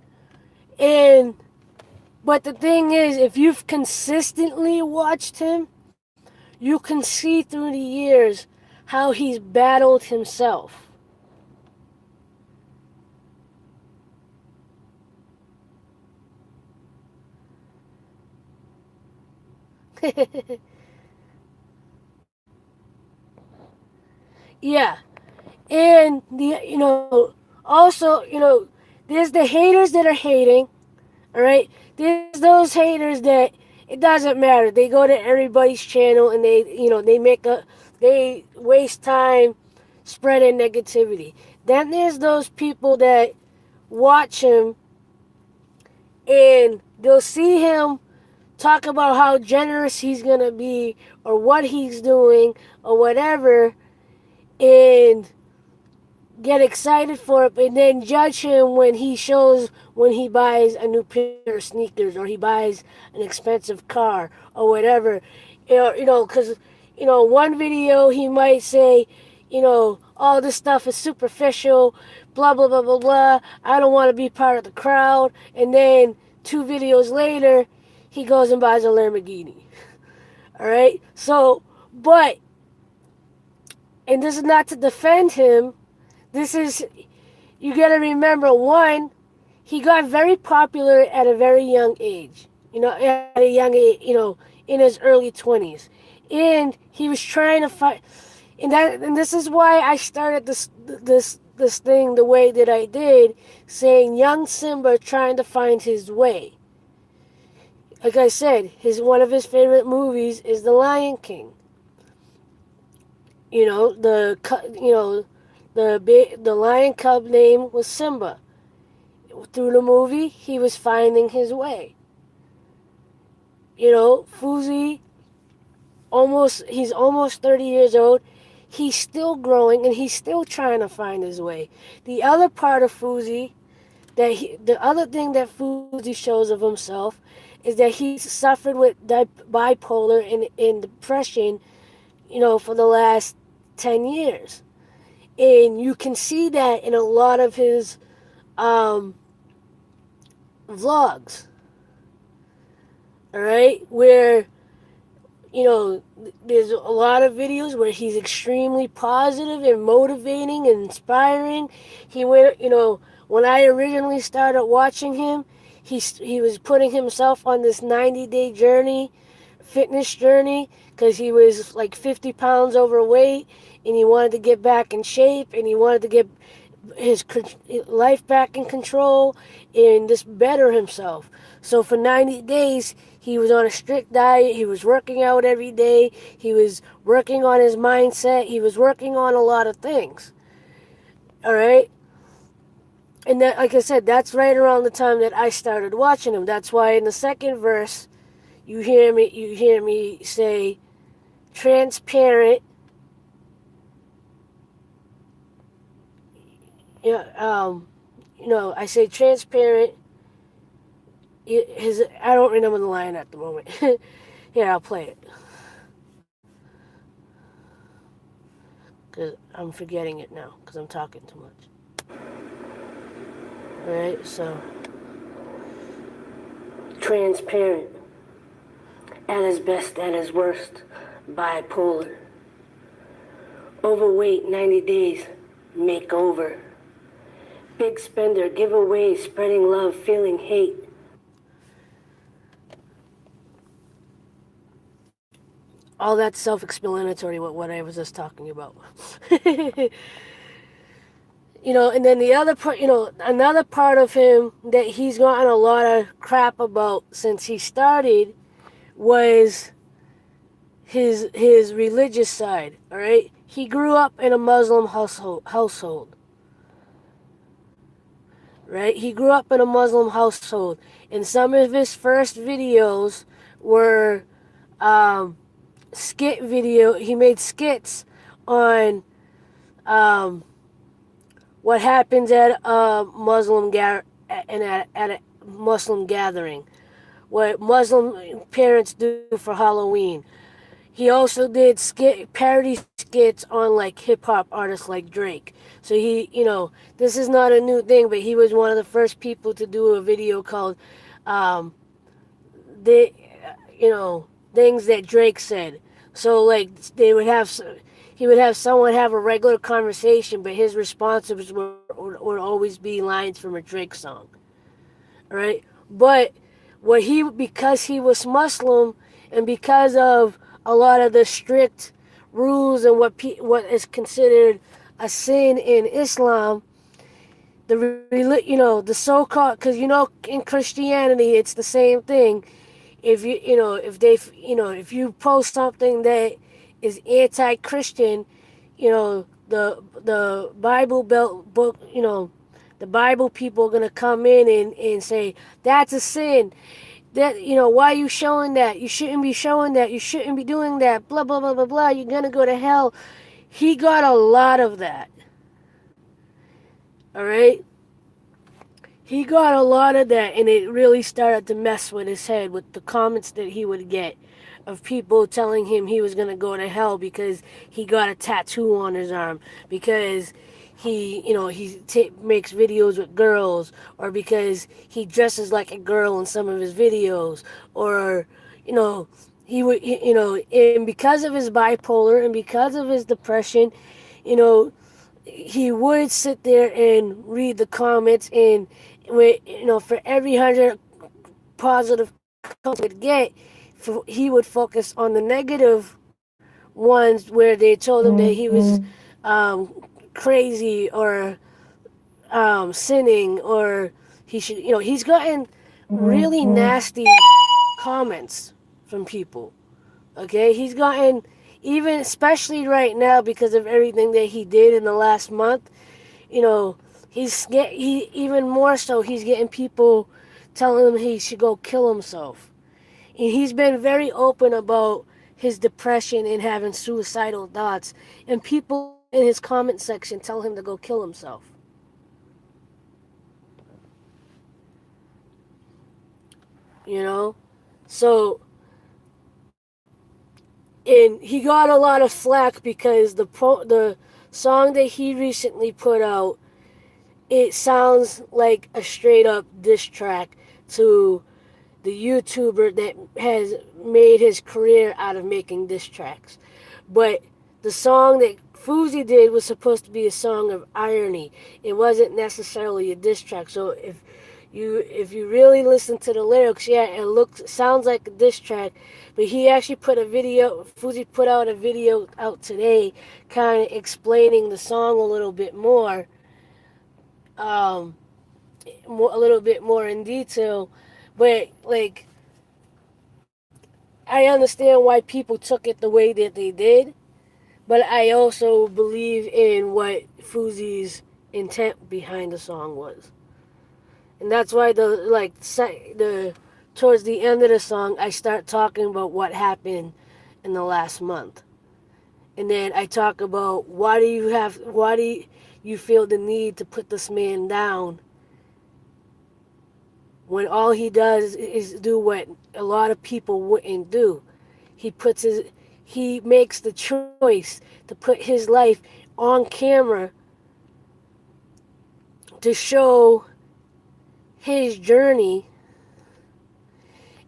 But the thing is, if you've consistently watched him, you can see through the years how he's battled himself. Yeah. And also, there's the haters that are hating, all right? There's those haters that it doesn't matter. They go to everybody's channel and they waste time spreading negativity. Then there's those people that watch him and they'll see him talk about how generous he's gonna be or what he's doing or whatever, and get excited for it, and then judge him when he buys a new pair of sneakers or he buys an expensive car or whatever. Because one video he might say, all this stuff is superficial, blah blah blah blah blah. I don't want to be part of the crowd, and then 2 videos later, he goes and buys a Lamborghini. All right, so but and this is not to defend him. This is, you got to remember, one, he got very popular at a very young age. At a young age, in his early 20s. And he was trying to find, and this is why I started this thing the way that I did, saying young Simba trying to find his way. Like I said, one of his favorite movies is The Lion King. The lion cub name was Simba. Through the movie, he was finding his way. Fuzi, he's almost 30 years old. He's still growing and he's still trying to find his way. The other part of Fuzi, the other thing that Fuzi shows of himself is that he's suffered with bipolar and depression, for the last 10 years. And you can see that in a lot of his vlogs. All right, where there's a lot of videos where he's extremely positive and motivating and inspiring. He went, when I originally started watching him, he was putting himself on this 90-day journey, fitness journey, because he was like 50 pounds overweight, and he wanted to get back in shape, and he wanted to get his life back in control and just better himself. So for 90 days, he was on a strict diet. He was working out every day. He was working on his mindset. He was working on a lot of things. All right? And that, like I said, that's right around the time that I started watching him. That's why in the second verse, you hear me say transparent. I say transparent. I don't remember the line at the moment. Here, I'll play it. Because I'm forgetting it now, because I'm talking too much. Alright, so. Transparent. At his best, at his worst. Bipolar. Overweight, 90 days. Makeover. Big spender, giveaway, spreading love, feeling hate. All that's self-explanatory with what I was just talking about. And then the other part, another part of him that he's gotten a lot of crap about since he started was his religious side, all right? He grew up in a Muslim household. Right? He grew up in a Muslim household, and some of his first videos were skit video. He made skits on what happens at a Muslim at a Muslim gathering, what Muslim parents do for Halloween. He also did parody skits on like hip hop artists like Drake. So this is not a new thing, but he was one of the first people to do a video called, things that Drake said. So like he would have someone have a regular conversation, but his responses would always be lines from a Drake song. All right, but because he was Muslim and because of a lot of the strict rules and what is considered a sin in Islam, the so-called, because in Christianity it's the same thing. If you post something that is anti-Christian, the Bible book, the Bible people are going to come in and say, that's a sin. That, why are you showing that? You shouldn't be showing that. You shouldn't be doing that. Blah, blah, blah, blah, blah. You're going to go to hell. He got a lot of that. All right? He got a lot of that, and it really started to mess with his head with the comments that he would get of people telling him he was going to go to hell because he got a tattoo on his arm, because he makes videos with girls, or because he dresses like a girl in some of his videos, or, he would, and because of his bipolar and because of his depression, you know, he would sit there and read the comments, and for every 100 positive comments he would get, he would focus on the negative ones where they told him that he was crazy, or sinning, or he should, he's gotten really nasty comments from people. Okay, he's gotten, even especially right now because of everything that he did in the last month. He even more so, he's getting people telling him he should go kill himself. And he's been very open about his depression and having suicidal thoughts, and people in his comment section tell him to go kill himself. So, and he got a lot of flack because the song that he recently put out, it sounds like a straight up diss track to the YouTuber that has made his career out of making diss tracks. But the song that Fuzi did was supposed to be a song of irony. It wasn't necessarily a diss track. So if you really listen to the lyrics, yeah, it sounds like a diss track. But he actually Fuzi put out a video out today, kind of explaining the song a little bit more, a little bit more in detail. But like, I understand why people took it the way that they did, but I also believe in what Fuzi's intent behind the song was. And that's why towards the end of the song, I start talking about what happened in the last month. And then I talk about why do you feel the need to put this man down when all he does is do what a lot of people wouldn't do. He makes the choice to put his life on camera to show his journey.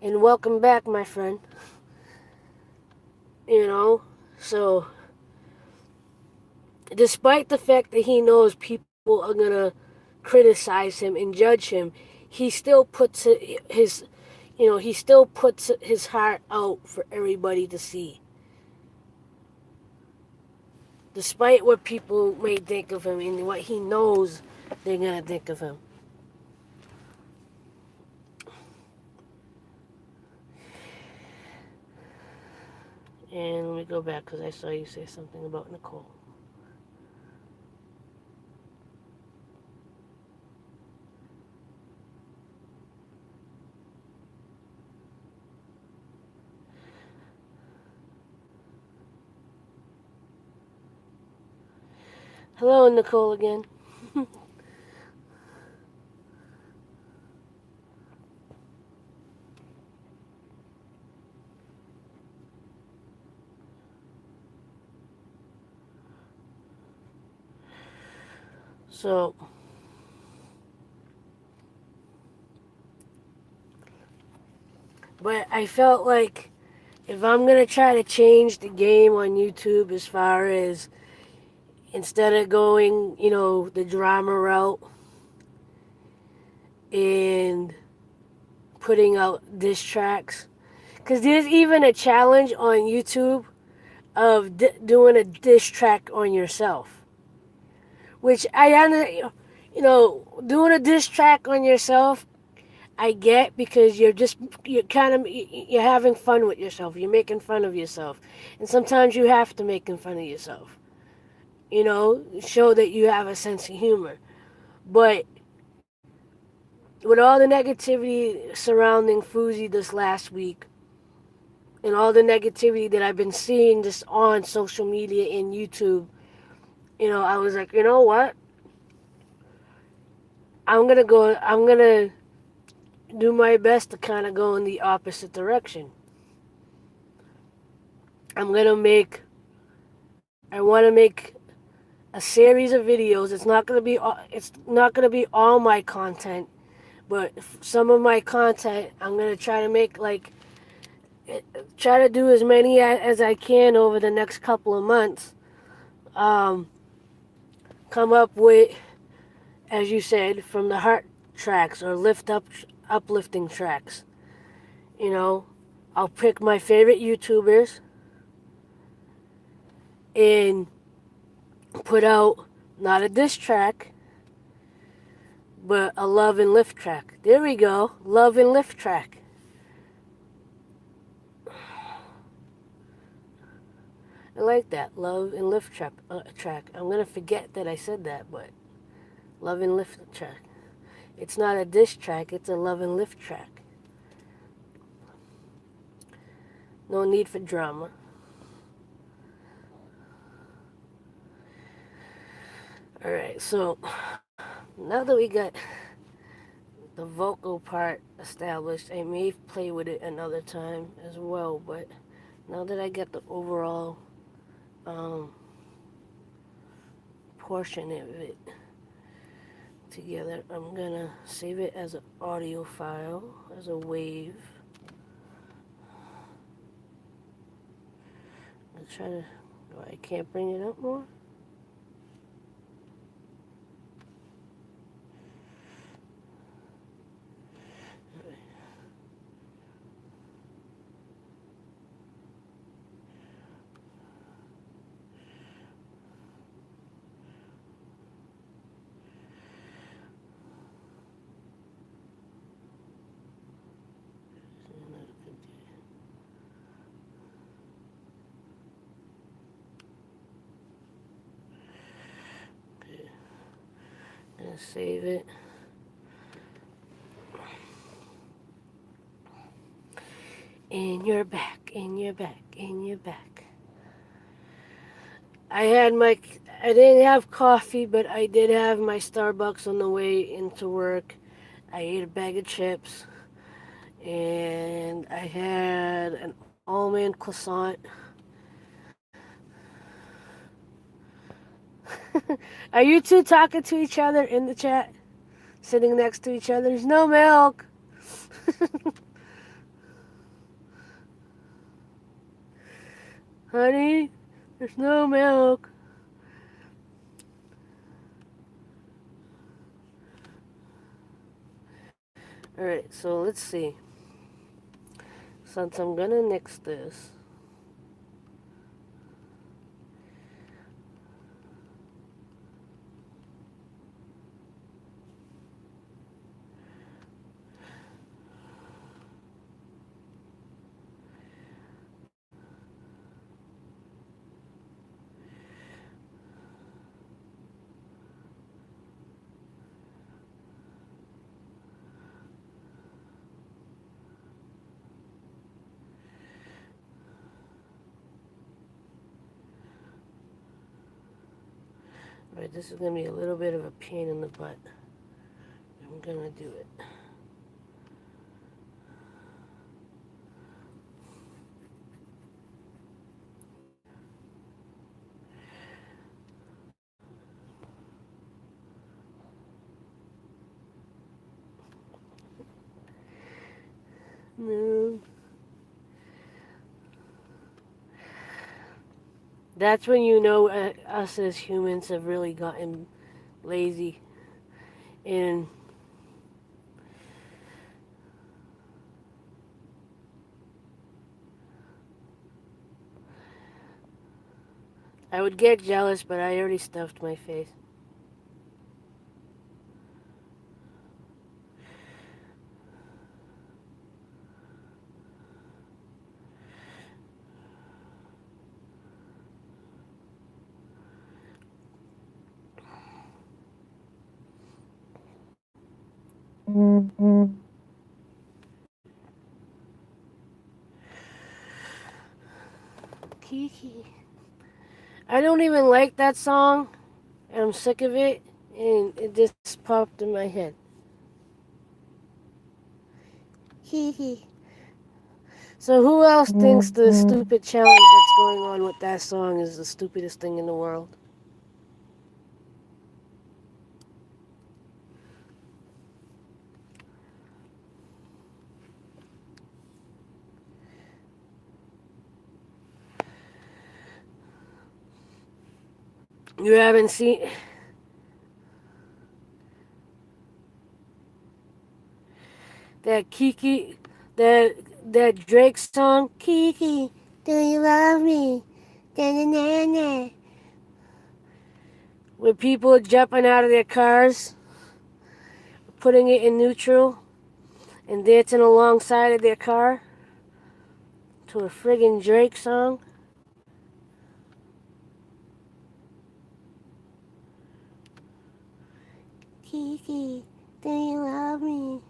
And welcome back, my friend. So despite the fact that he knows people are gonna criticize him and judge him, he still puts his heart out for everybody to see. Despite what people may think of him and what he knows they're gonna think of him. And let me go back because I saw you say something about Nicole. Hello, Nicole, again. So, but I felt like if I'm going to try to change the game on YouTube, as far as instead of going, the drama route and putting out diss tracks, because there's even a challenge on YouTube of doing a diss track on yourself, which doing a diss track on yourself, I get, because you're having fun with yourself. You're making fun of yourself, and sometimes you have to make fun of yourself. Show that you have a sense of humor. But with all the negativity surrounding Fuzi this last week, and all the negativity that I've been seeing just on social media and YouTube, I was like, you know what? I'm gonna do my best to kind of go in the opposite direction. I want to make a series of videos. It's not gonna be all my content, but some of my content I'm gonna try to make try to do as many as I can over the next couple of months. Um, Come up with, as you said, from the heart tracks or uplifting tracks. You know, I'll pick my favorite YouTubers and put out not a diss track, but a love and lift track. There we go, love and lift track. I like that, love and lift track. I'm gonna forget that I said that, but love and lift track. It's not a diss track, it's a love and lift track. No need for drama. Alright, so now that we got the vocal part established, I may play with it another time as well, but now that I get the overall um, portion of it together, I'm gonna save it as an audio file, as a wave. I'll try to. Oh, I can't bring it up more? Okay. Gonna save it. And you're back, and you're back, and you're back. I had my, I didn't have coffee, but I did have my Starbucks on the way into work. I ate a bag of chips, and I had an almond croissant. Are you two talking to each other in the chat? Sitting next to each other? There's no milk. Honey, there's no milk. Alright, so let's see. Since I'm gonna mix this, alright, this is gonna be a little bit of a pain in the butt. I'm gonna do it. No. That's when you know us as humans have really gotten lazy. And I would get jealous, but I already stuffed my face. Kiki. I don't even like that song. I'm sick of it, and it just popped in my head. Hee hee. So who else thinks the stupid challenge that's going on with that song is the stupidest thing in the world? You haven't seen that Kiki, that Drake song, Kiki, do you love me? Da-na-na-na. With people jumping out of their cars, putting it in neutral, and dancing alongside of their car to a friggin' Drake song. Kiki, do you love me?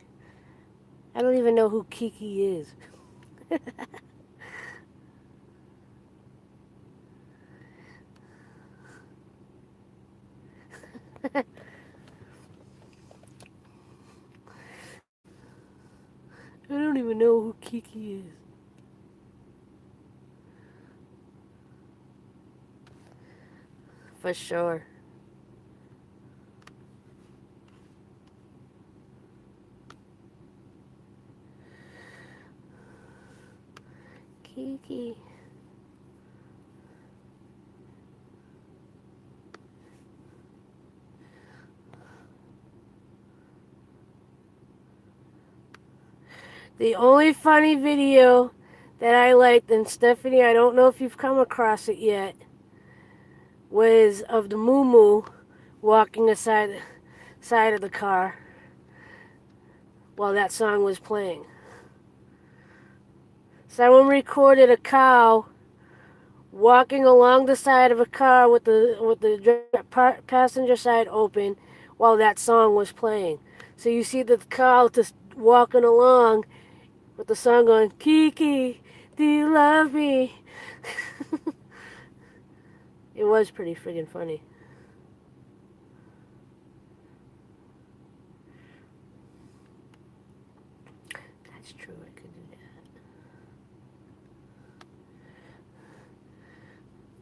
I don't even know who Kiki is. I don't even know who Kiki is. For sure. Kiki. The only funny video that I liked, and Stephanie, I don't know if you've come across it yet, was of the Moo Moo walking aside side of the car while that song was playing. Someone recorded a cow walking along the side of a car with the passenger side open while that song was playing. So you see the cow just walking along with the song going, Kiki, do you love me? It was pretty friggin' funny. That's true, I could do that.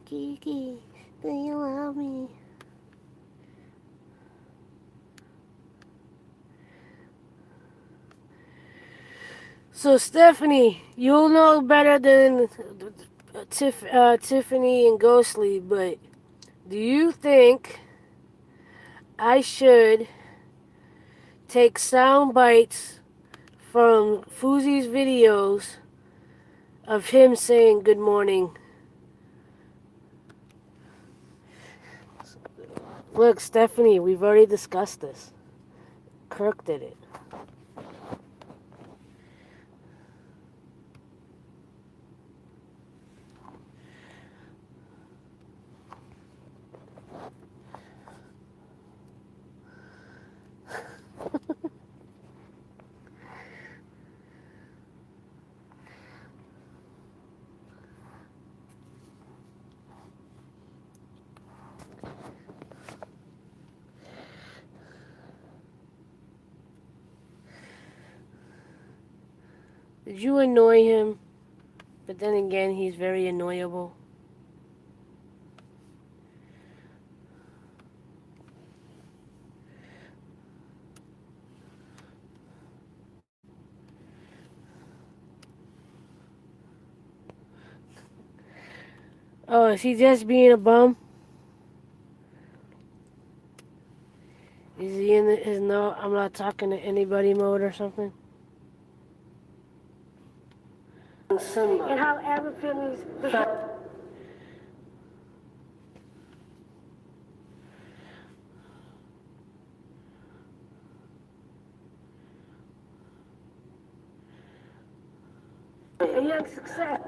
Kiki, do you love me? So Stephanie, you'll know better than Tiffany and Ghostly, but do you think I should take sound bites from Fuzi's videos of him saying good morning? Look, Stephanie, we've already discussed this. Kirk did it. Did you annoy him? But then again, he's very annoyable. Oh, is he just being a bum? Is he in his no, I'm not talking to anybody mode or something? And how everything is. A young success.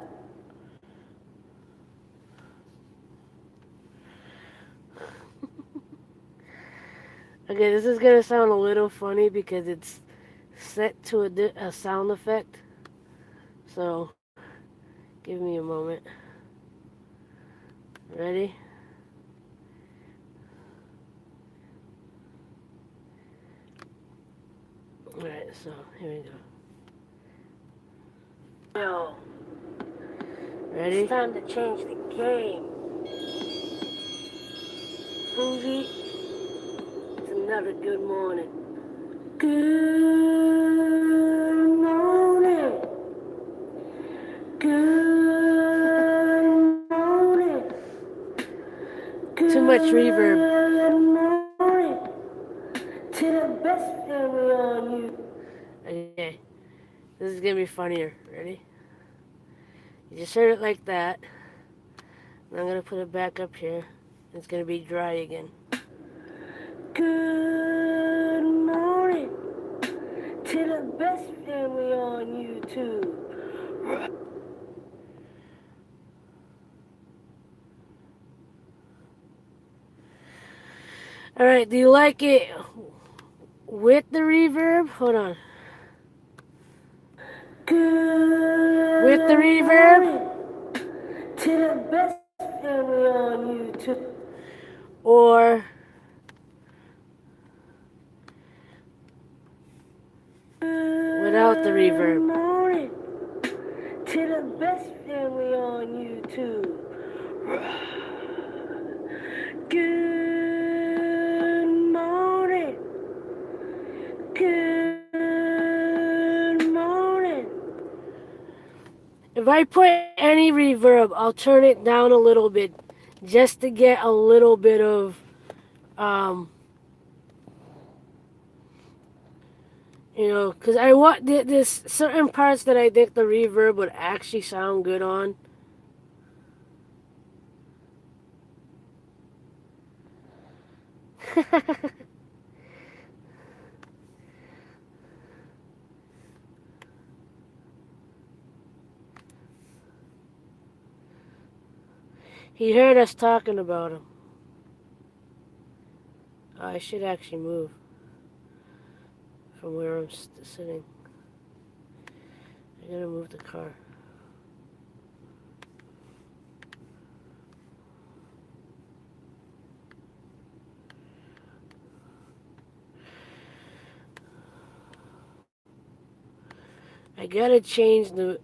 Okay, this is gonna sound a little funny because it's set to a sound effect. So give me a moment. Ready? Alright, so here we go. Yo, Ready? it's time to change the game. Fuji, it's another good morning. Good morning. Good morning. Too much reverb. Good morning to the best family on you. Okay. This is gonna be funnier. Ready? You just heard it like that. And I'm gonna put it back up here. It's gonna be dry again. Good morning to the best family on YouTube. Alright, do you like it with the reverb? Hold on. Good With the reverb? morning to the best family on YouTube. Or without the reverb? Good morning to the best family on YouTube. Good morning. Good morning. If I put any reverb, I'll turn it down a little bit just to get a little bit of, because I want there's certain parts that I think the reverb would actually sound good on. He heard us talking about him. I should actually move from where I'm sitting. I gotta move the car. I gotta change the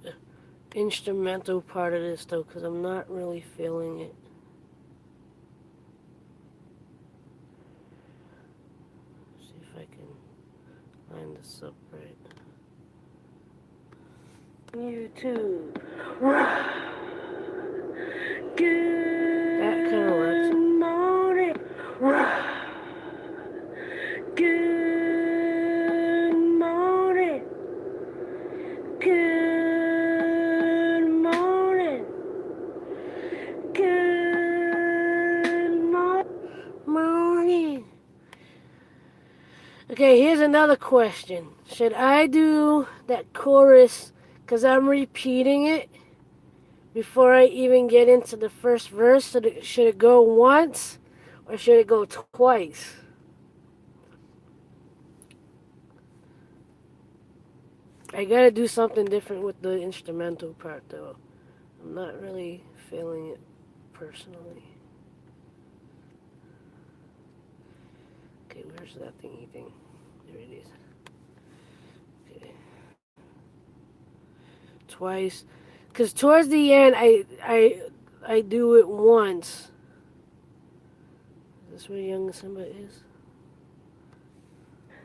instrumental part of this though, because I'm not really feeling it. See if I can line this up right. YouTube. That kind of works. Good morning. Good morning. Good morning. Good Morning. Okay, here's another question. Should I do that chorus because I'm repeating it before I even get into the first verse? So should it go once or should it go twice? I gotta do something different with the instrumental part though. I'm not really feeling it personally. Okay, where's that thingy thing? There it is. Okay. Twice. Because towards the end, I do it once. Is this where young Simba is?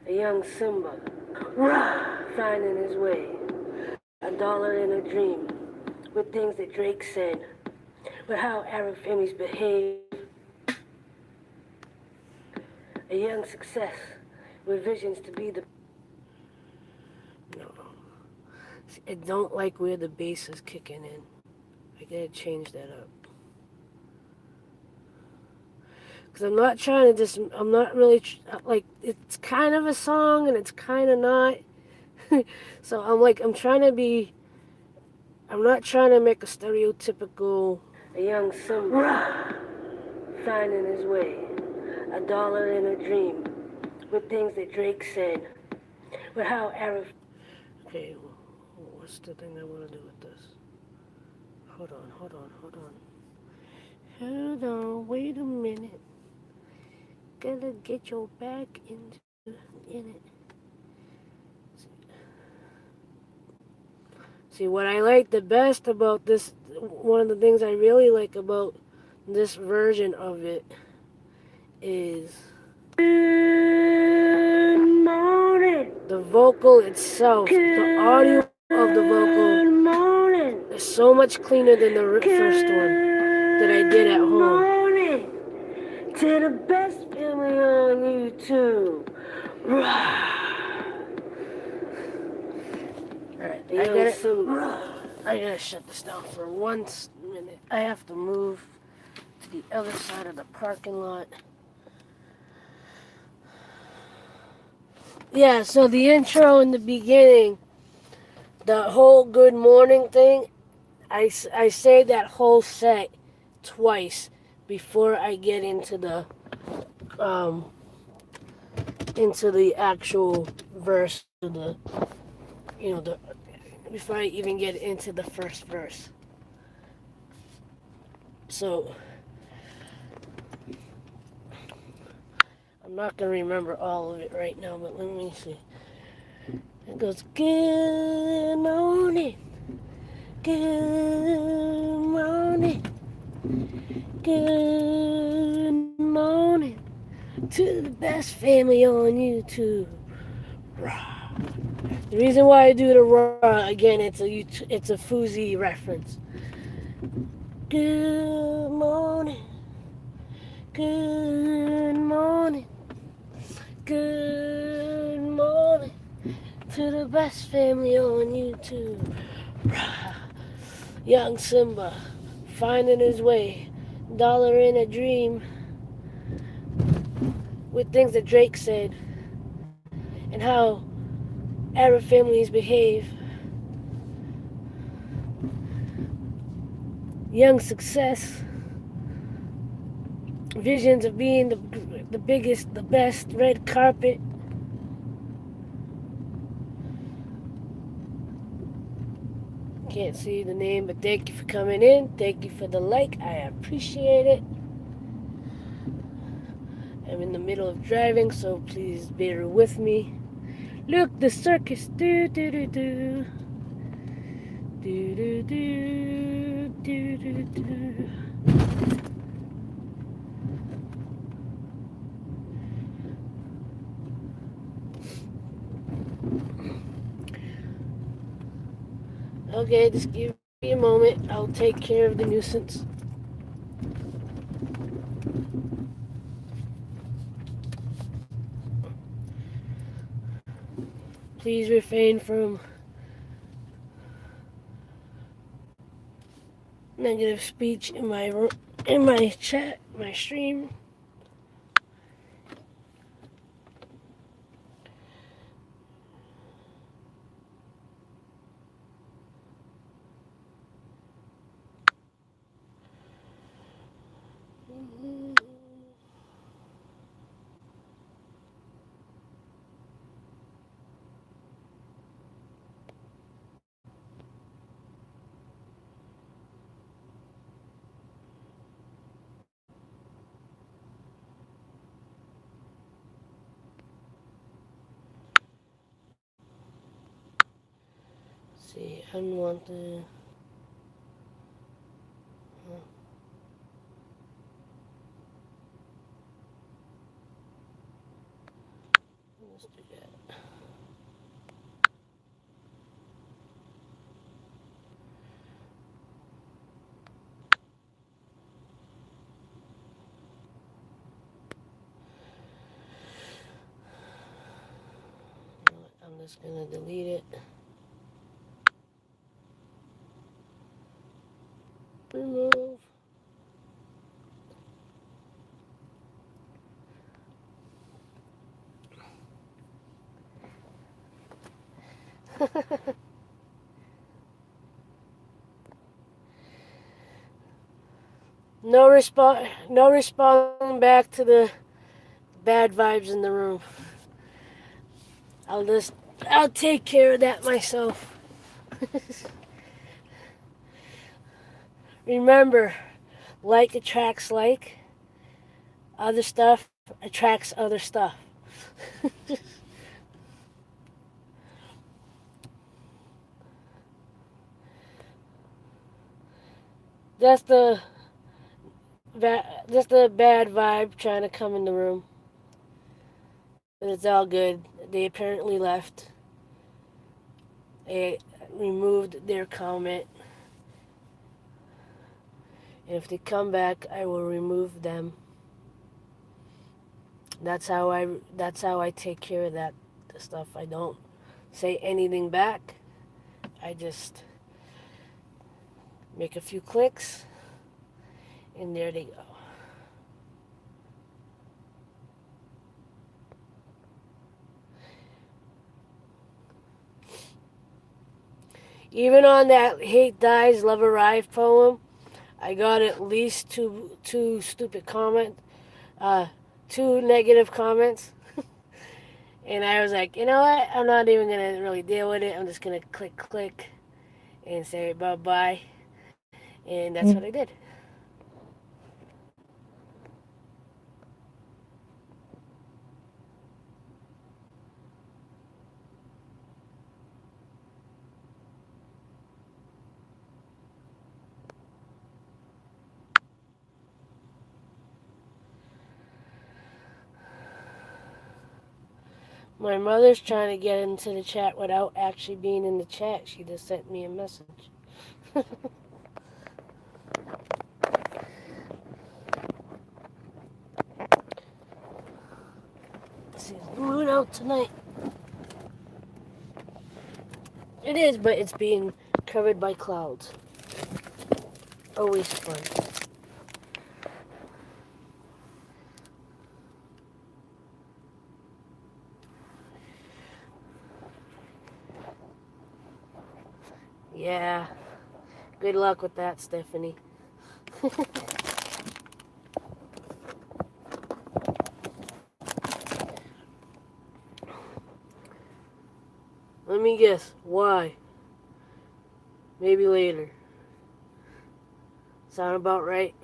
A young Simba, finding his way. A dollar in a dream. With things that Drake said. With how Arab families behave. A young success. With visions to be the... No. See, I don't like where the bass is kicking in. I gotta change that up. Because I'm not trying to just, I'm not really, like, it's kind of a song and it's kind of not. So I'm trying to be, I'm not trying to make a stereotypical. A young Simba, finding his way. A dollar in a dream. With things that Drake said. But how Arab... Okay, what's the thing I want to do with this? Hold on. Hold on, wait a minute. Gotta get your back in it. See, what I like the best about this, one of the things I really like about this version of it is Good morning. the vocal itself, the audio of the vocal is so much cleaner than the first one that I did at home. Morning to the best family on YouTube. Alright, I gotta shut this down for 1 minute. I have to move to the other side of the parking lot. Yeah, so the intro in the beginning, the whole good morning thing, I say that whole set twice before I get into the actual verse of the, before I even get into the first verse. So I'm not gonna remember all of it right now, but let me see. It goes, good morning, good morning, good morning to the best family on YouTube. Rah. The reason why I do the rah again, it's a Fuzi reference. Good morning, good morning, good morning to the best family on YouTube. Rah. Young Simba finding his way, dollar in a dream, with things that Drake said and how Arab families behave. Young success, visions of being the biggest, the best, red carpet. Can't see the name, but thank you for coming in. Thank you for the like. I appreciate it. I'm in the middle of driving, so please bear with me. Look, the circus. Do do do do. Do do do do do do. Okay, just give me a moment. I'll take care of the nuisance. Please refrain from negative speech in my chat, my stream. See, unwanted. Let's do that. I'm just gonna delete it. Remove. No responding back to the bad vibes in the room. I'll just I'll take care of that myself. Remember, like attracts like. Other stuff attracts other stuff. That's the just a bad vibe trying to come in the room. But it's all good. They apparently left. They removed their comment. And if they come back, I will remove them. That's how I take care of that stuff. I don't say anything back. I just make a few clicks and there they go. Even on that Hate Dies, Love Arrive poem, I got at least two stupid comments, two negative comments. And I was like, you know what? I'm not even going to really deal with it. I'm just going to click and say bye-bye. And that's what I did. My mother's trying to get into the chat without actually being in the chat. She just sent me a message. See, it's the moon out tonight. It is, but it's being covered by clouds. Always fun. Yeah. Good luck with that, Stephanie. Let me guess. Why? Maybe later. Sound about right?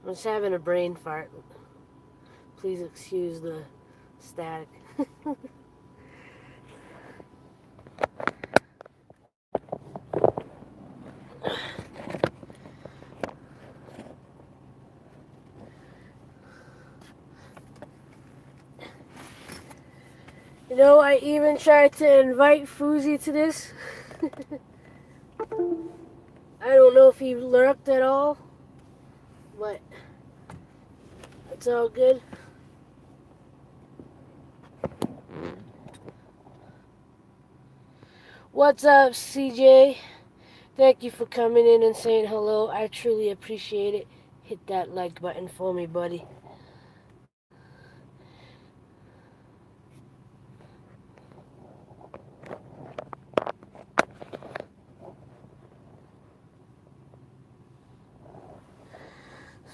I'm just having a brain fart. Please excuse the static. You know, I even tried to invite Fuzi to this. I don't know if he lurked at all, but it's all good. What's up, CJ? Thank you for coming in and saying hello. I truly appreciate it. Hit that like button for me, buddy.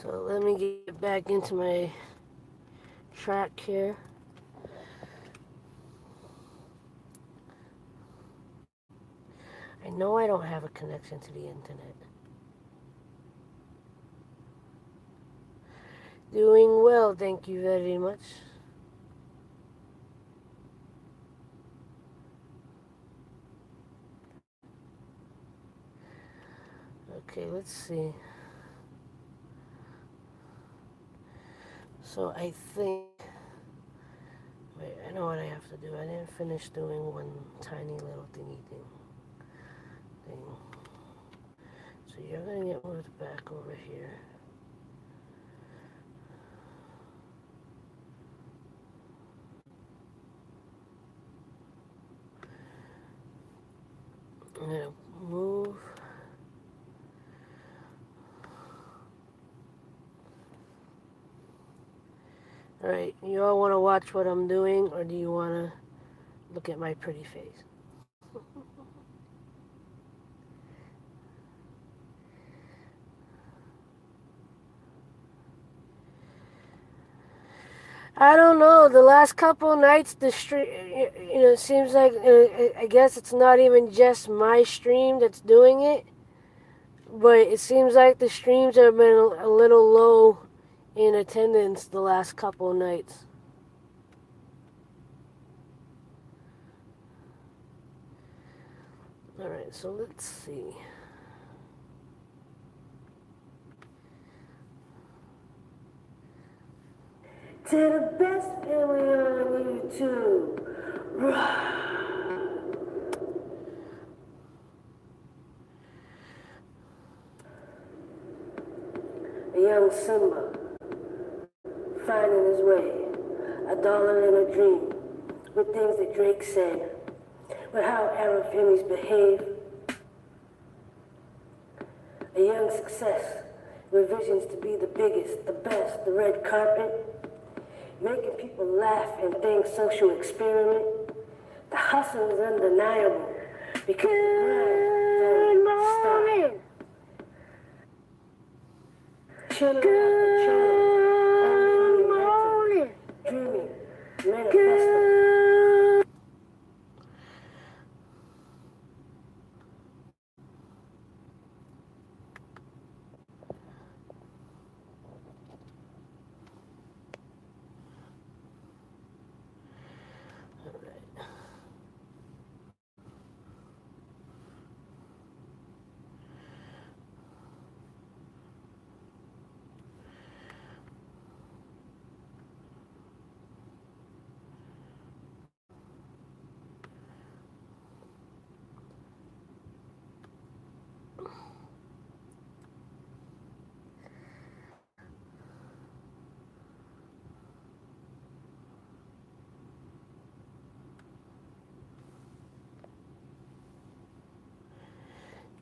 So let me get back into my track here. know I don't have a connection to the internet. Doing well, thank you very much. Okay, let's see. So I think... Wait, I know what I have to do. I didn't finish doing one tiny little thingy thing. So you're going to get moved back over here. I'm going to move. Alright, you all want to watch what I'm doing, or do you want to look at my pretty face? I don't know. The last couple nights, the stream, it seems like, I guess it's not even just my stream that's doing it, but it seems like the streams have been a little low in attendance the last couple nights. Alright, so let's see. To the best family on YouTube. A young Simba finding his way, a dollar and a dream, with things that Drake said, with how Arab families behave. A young success with visions to be the biggest, the best, the red carpet, making people laugh and think social experiment. The hustle is undeniable because the grind don't stop. Chilling after chilling, only dreaming, manifesting.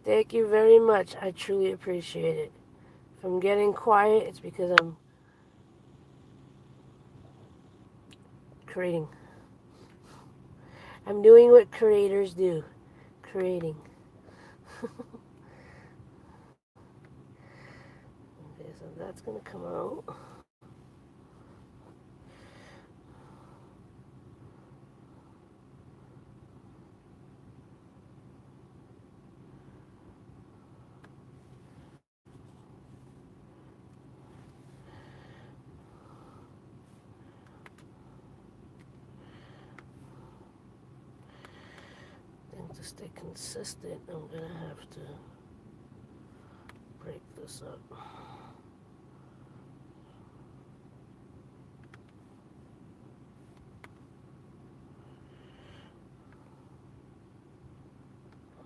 Thank you very much. I truly appreciate it. If I'm getting quiet, it's because I'm creating. I'm doing what creators do. Creating. Okay, so that's going to come out. To stay consistent, I'm going to have to break this up.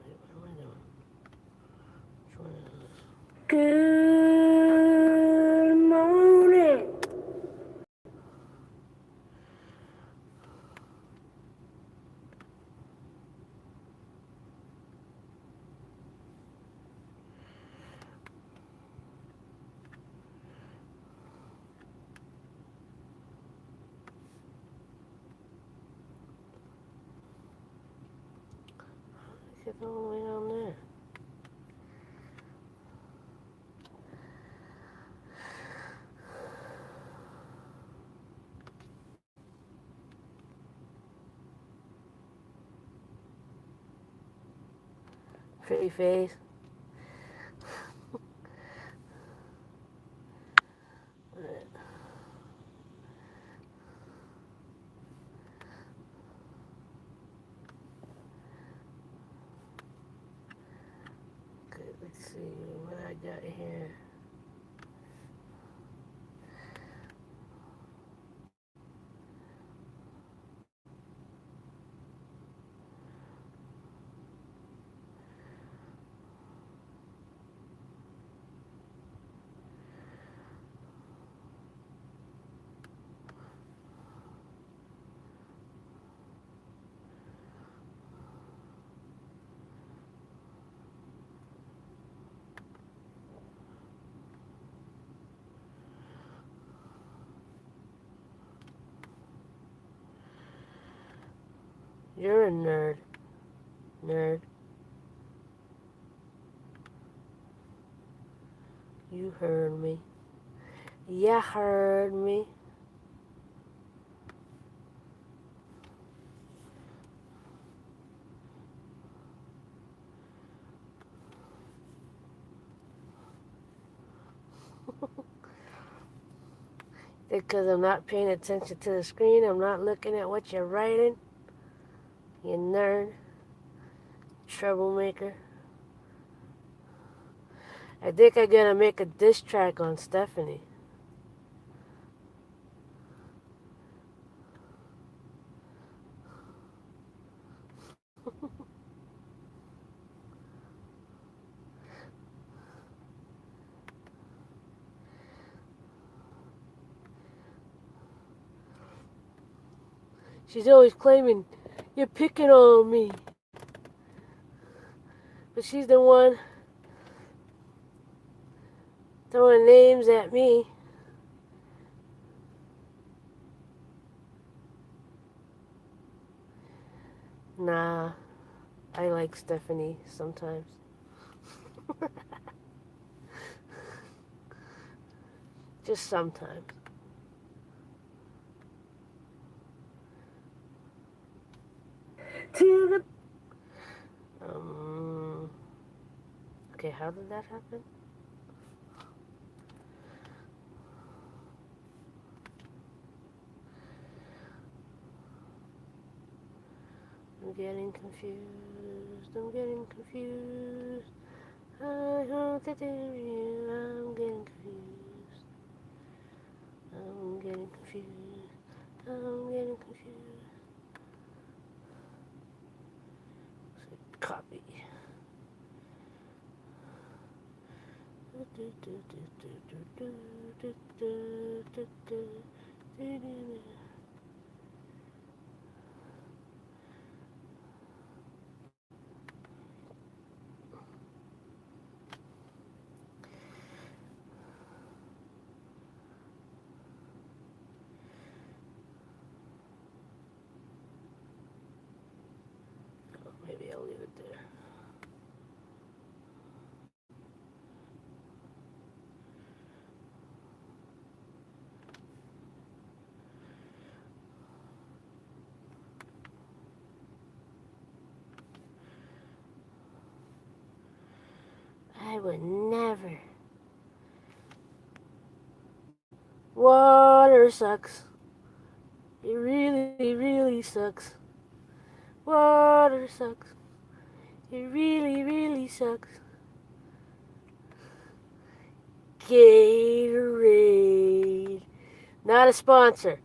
Wait, what am I doing? Which one is this? Good morning. Get all the way down there. Pretty face. Okay, let's see what I got here. You're a nerd. Nerd. You heard me. You heard me. Because I'm not paying attention to the screen. I'm not looking at what you're writing. You nerd. Troublemaker. I think I'm gonna make a diss track on Stephanie. She's always claiming, you're picking on me. But she's the one throwing names at me. Nah, I like Stephanie sometimes. Just sometimes. To the Okay, how did that happen? I'm getting confused. I'm getting confused. I hope that they're real. I'm getting confused. I'm getting confused. I'm getting confused. Copy. Maybe I'll leave it there. I would never. Water sucks. It really, really sucks. Water sucks. It really, really sucks. Gatorade. Not a sponsor.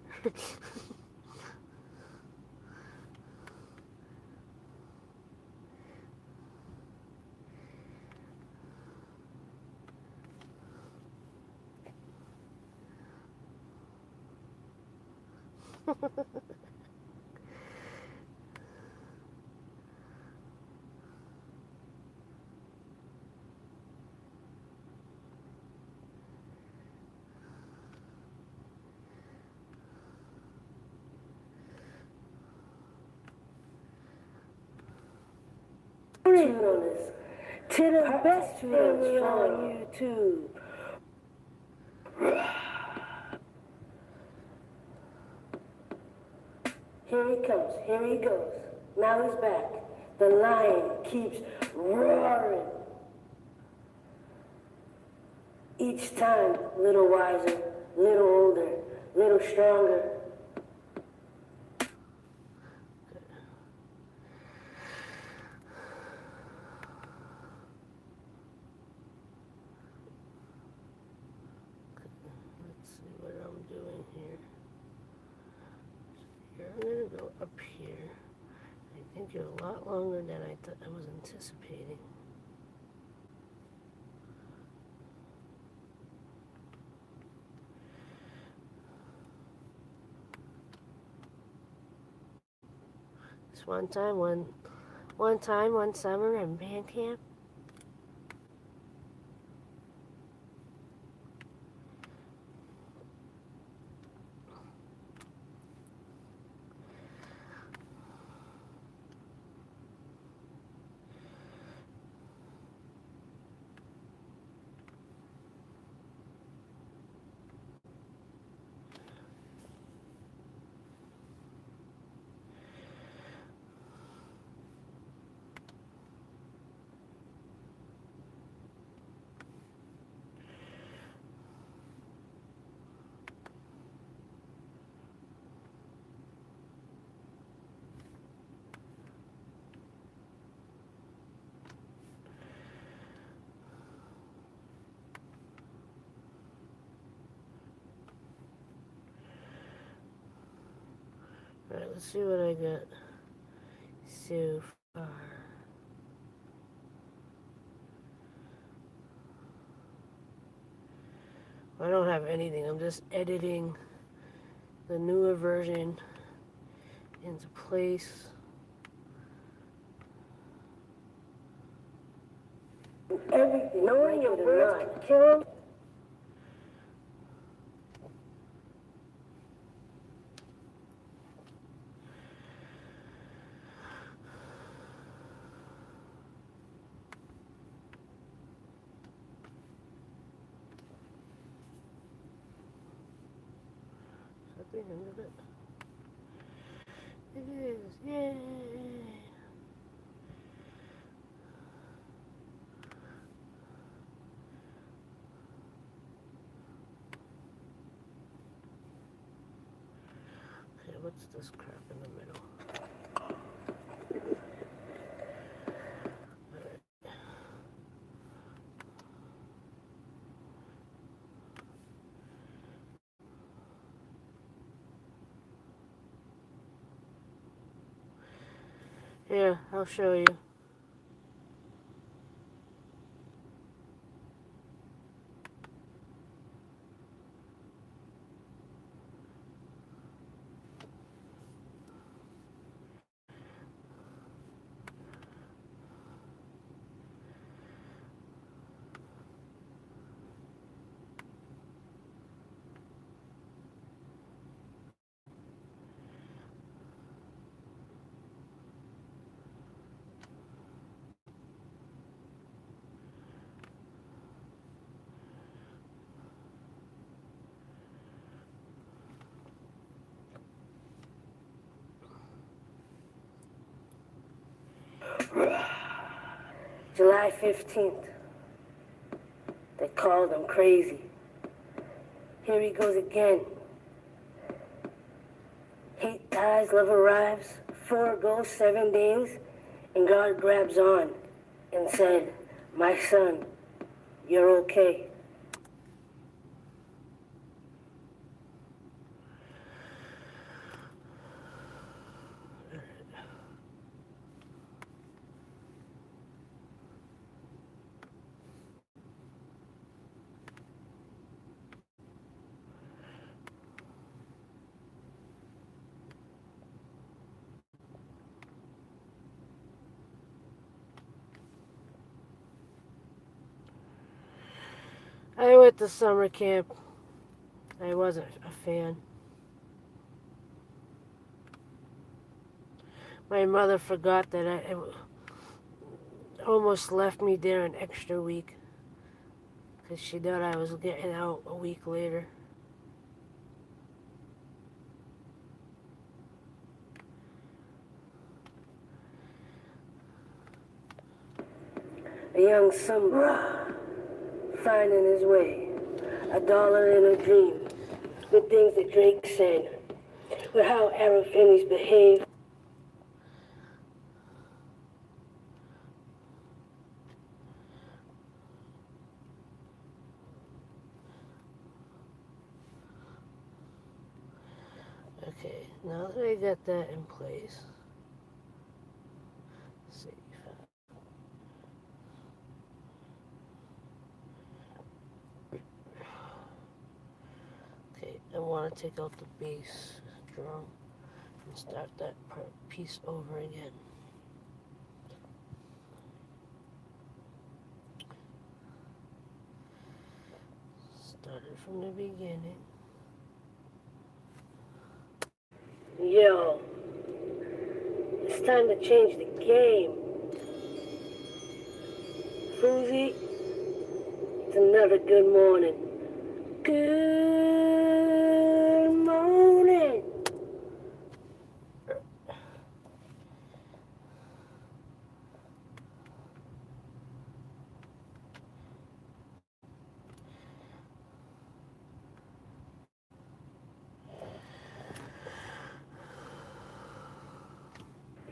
to the best family on YouTube. Here he comes. Here he goes. Now he's back. The lion keeps roaring. Each time, little wiser, little older, little stronger. Let's see what I'm doing here. You're going to go up here. I think you're a lot longer than I was anticipating. This one summer in band camp. Alright, let's see what I got so far. I don't have anything. I'm just editing the newer version into place. Everything, knowing your worth, kill him. Is that the end of it? It is. Yay! Okay, what's this crap in the middle? Here, I'll show you. July 15th. They called him crazy. Here he goes again. Hate dies, love arrives. 4 goes, 7 days, and God grabs on and said, "My son, you're okay." I went to summer camp. I wasn't a fan. My mother forgot that it almost left me there an extra week because she thought I was getting out a week later. young summer finding his way. A dollar in a dream. With things that Drake said. With how Arab families behave. Okay, now that I got that in place, let's see. Okay, I want to take out the bass drum and start that piece over again. Started from the beginning. Yo, it's time to change the game. Fousey, it's another good morning. Good morning.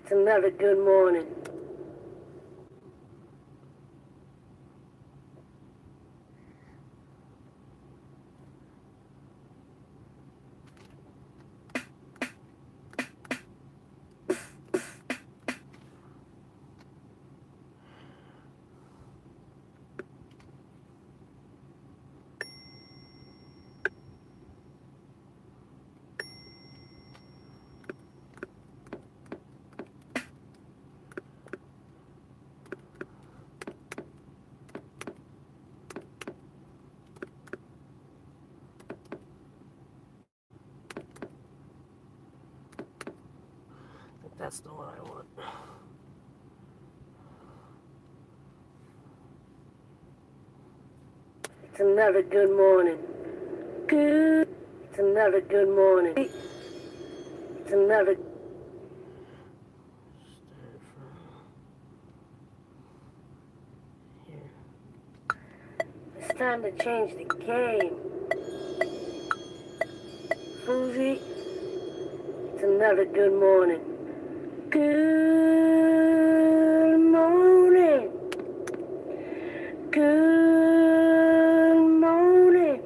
It's another good morning. That's the one I want. It's another good morning. Good. It's another good morning. It's another. Start from here. It's time to change the game. Fousey, it's another good morning. Good morning. Good morning.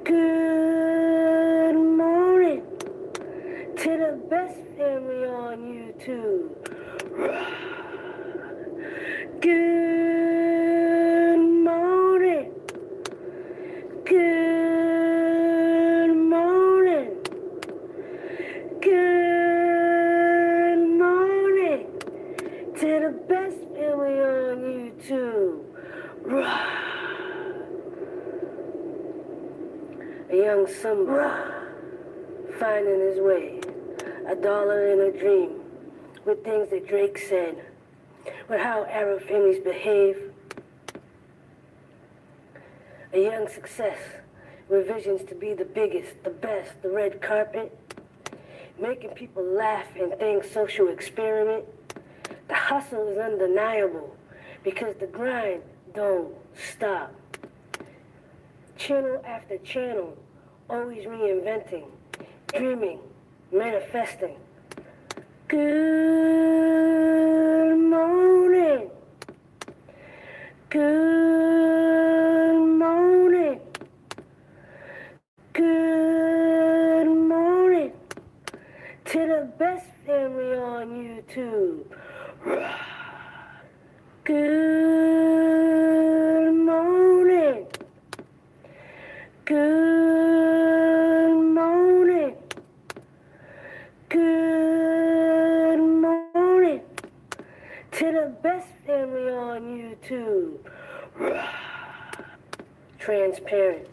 Good morning to the best family on YouTube. Good morning. Good morning. Good morning to the best family on YouTube. A young summer finding his way. A dollar in a dream. With things that Drake said. With how Arab families behave. A young success with visions to be the biggest, the best, the red carpet. Making people laugh and think social experiment. The hustle is undeniable because the grind don't stop. Channel after channel, always reinventing, dreaming, manifesting. Good morning. Good morning. Good morning to the best family on YouTube. Good morning. Good morning. Good morning to the best family on YouTube. Transparent.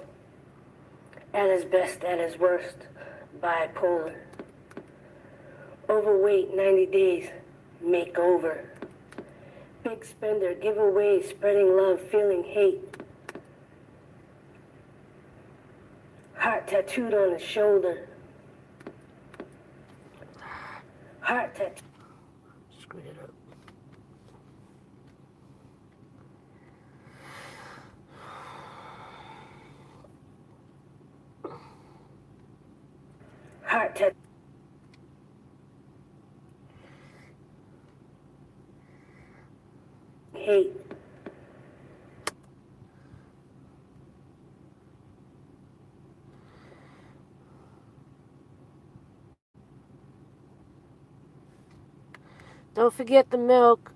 At his best, at his worst. Bipolar. Overweight 90 days. Makeover. Big spender, giveaway, spreading love, feeling hate. Heart tattooed on his shoulder. Heart tattooed. Screwed it up. Heart tattoo. Hate. Don't forget the milk.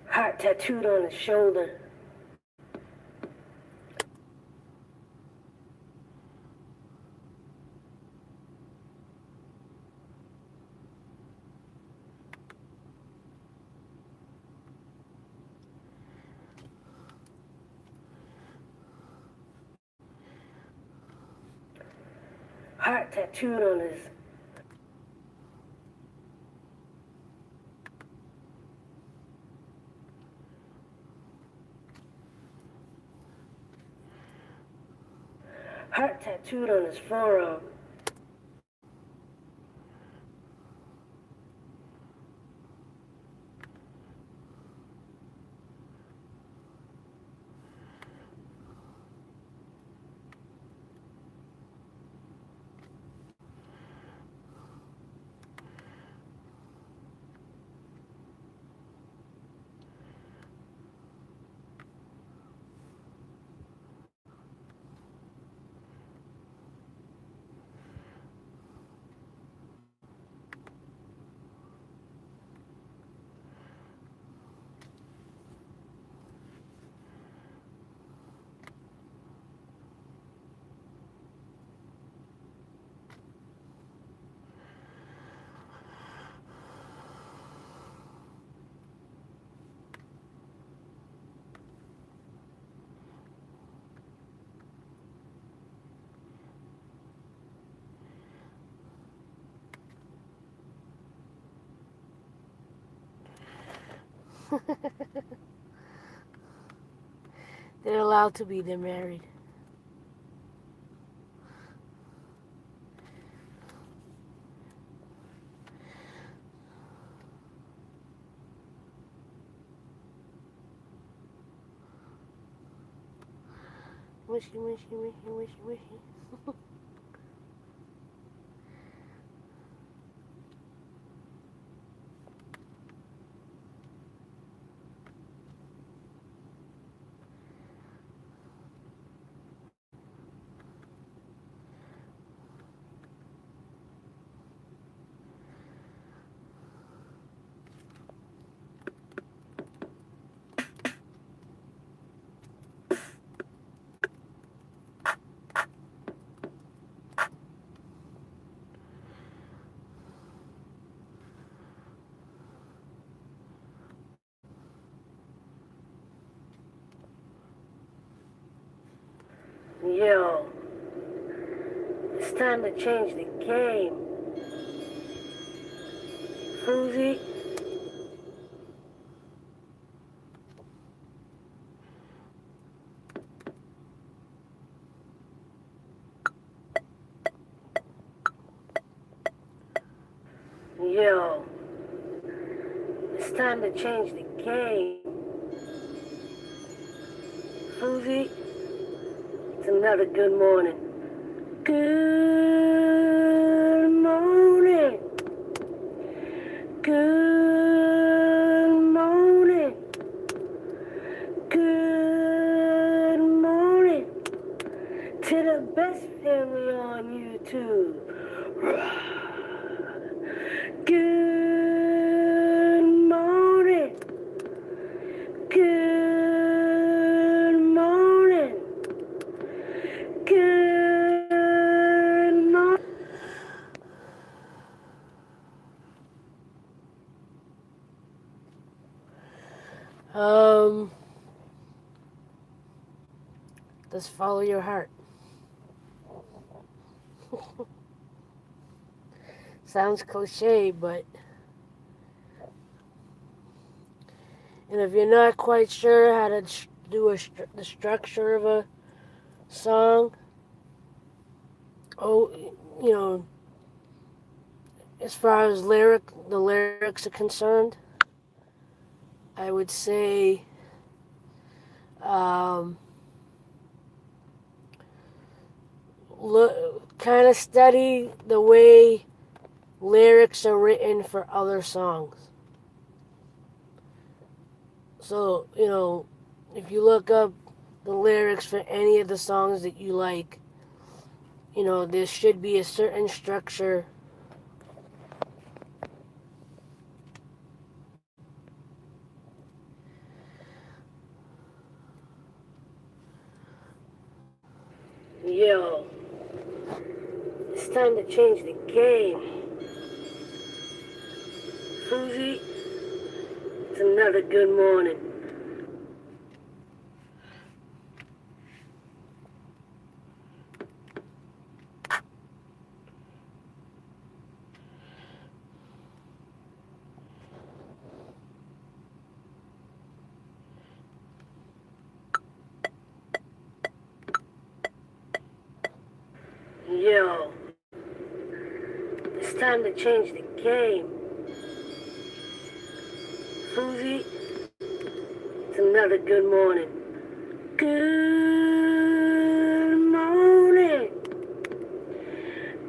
Heart tattooed on his shoulder. Heart tattooed on his heart tattooed on his forearm. They're allowed to be. They're married. Wishy, wishy, wishy, wishy, wishy. Yo, it's time to change the game. Fruzy. Yo, it's time to change the game. Fruzy, it's another good morning. Good morning. Good morning. Good morning to the best family on YouTube. Good morning. Good morning. Good morning. Just follow your heart. Sounds cliche, but and if you're not quite sure how to do the structure of a song, oh, you know, as far as the lyrics are concerned, I would say um, kind of study the way lyrics are written for other songs. So, if you look up the lyrics for any of the songs that you like, there should be a certain structure. Yo, it's time to change the game. Susie, it's another good morning. Yo, it's time to change the game. Susie, it's another good morning. Good morning.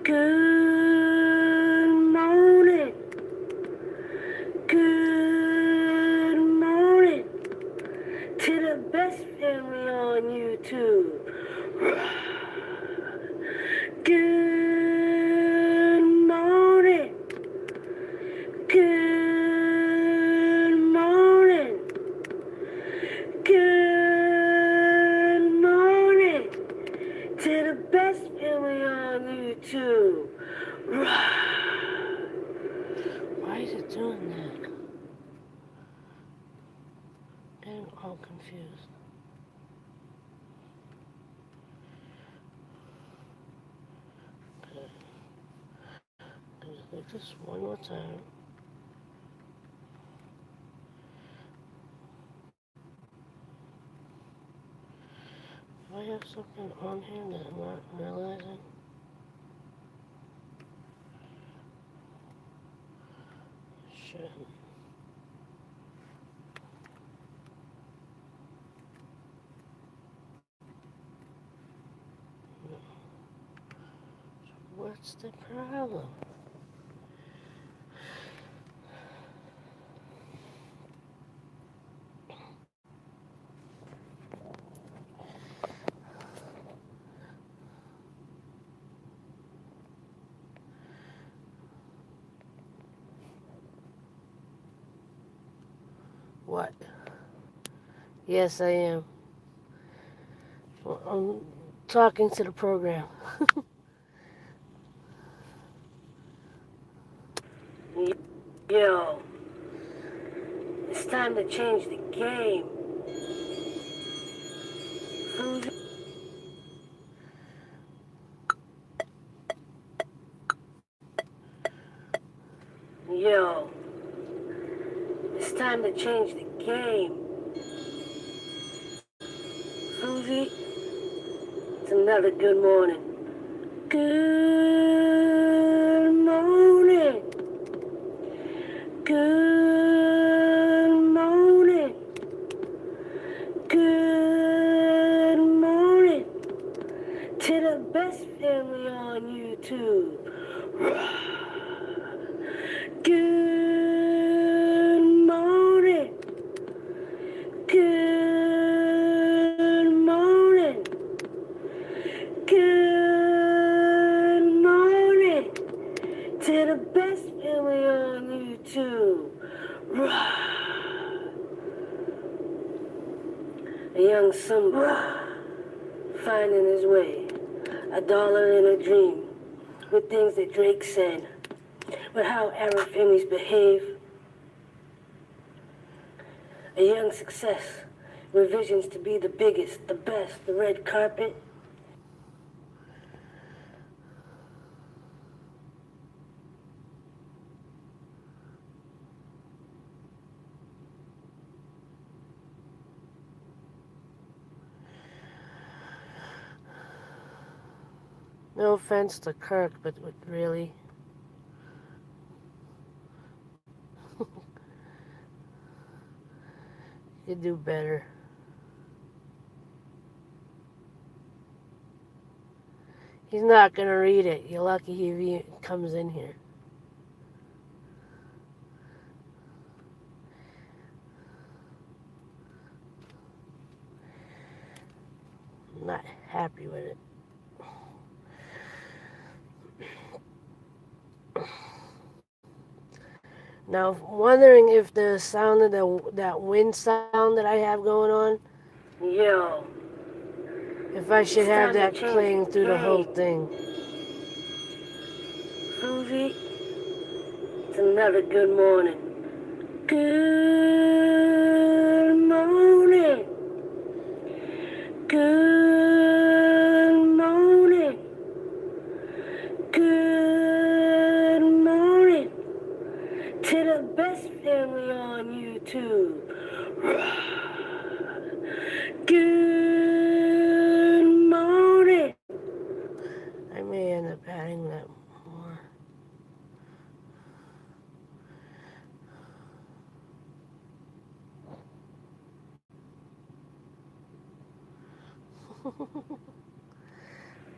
Good morning. Good morning to the best family on YouTube. Good morning. Good morning. Good morning to the best family on YouTube. Why is it doing that? I'm all confused. Okay. Let's do this one more time. Do I have something on here that I'm not realizing? Shit. What's the problem? What? Yes, I am. Well, I'm talking to the program. Yo, it's time to change the game. Yo, it's time to change the game. Susie, it's another good morning. Good morning. Good morning. Good morning to the best family on YouTube. Good morning. Good morning. Good morning to the best family on YouTube. A young Simba finding his way. A dollar in a dream. Good things that Drake said. But how Arab families behave. A young success with visions to be the biggest, the best, the red carpet. No offense to Kirk, but really, You could do better. He's not gonna read it. You're lucky he comes in here. I'm not happy with it. Now, wondering if the sound of that wind sound that I have going on, Yo, if I should it's have time to that change playing the through the whole game. thing. Susie, it's another good morning. Good morning. Good morning. Good morning to the best family on YouTube. Good morning. I may end up adding that more.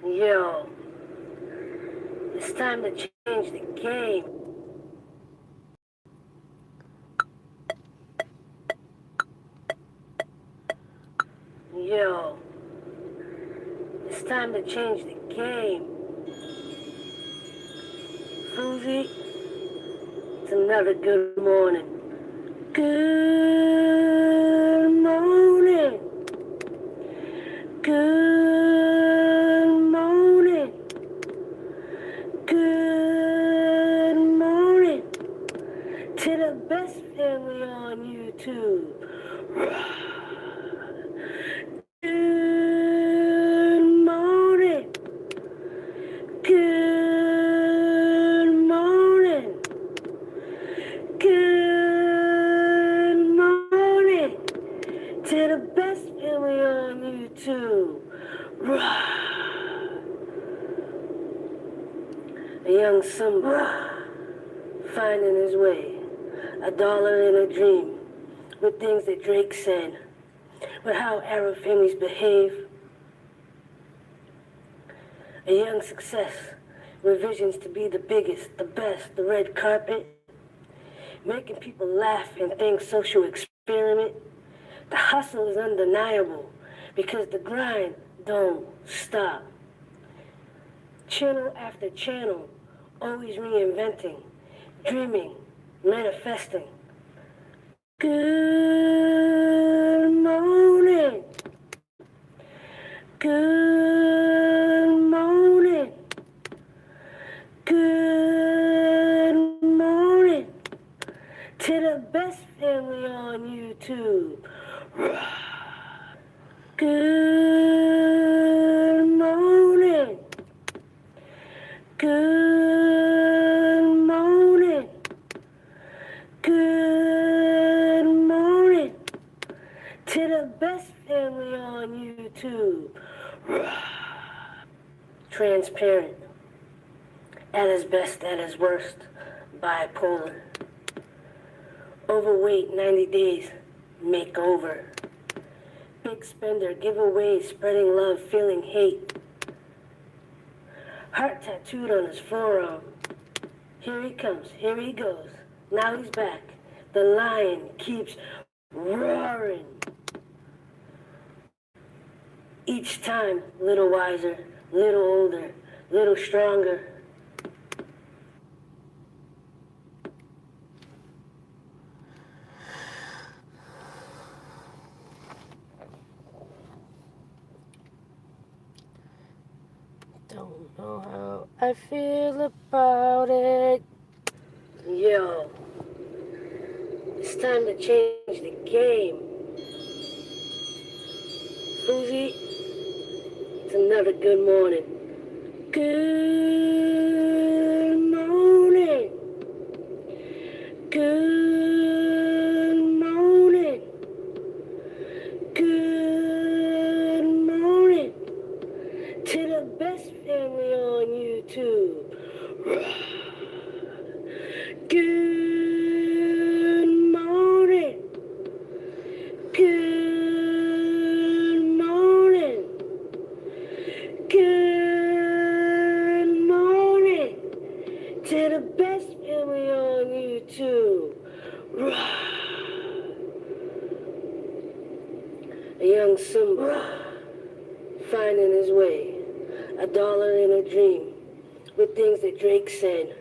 Yo, it's time to change the game. Yo, it's time to change the game. Susie, it's another good morning. Good morning. Good morning. Good morning to the best family on YouTube. Good morning. Good morning. Good morning to the best family on YouTube. A young Simba finding his way, a dollar in a dream, with things that Drake said, with how Arab families behave. A young success with visions to be the biggest, the best, the red carpet, making people laugh and think social experiment. The hustle is undeniable because the grind don't stop. Channel after channel, always reinventing, dreaming, manifesting. Good morning. Good morning. Good morning to the best family on YouTube. Good morning. Good morning. Good morning to the best family on YouTube. Transparent, at his best, at his worst, bipolar. Overweight, 90 days, makeover. Big spender, giveaways, spreading love, feeling hate. Heart tattooed on his forearm. Here he comes, here he goes. Now he's back. The lion keeps roaring. Each time, little wiser, little older, little stronger. Don't know how I feel about it. Yo, it's time to change the game. Susie, it's another good morning. Good morning. Good morning. Good morning to the best family on YouTube. Good morning. Good a dollar in a dream, with things that Drake said,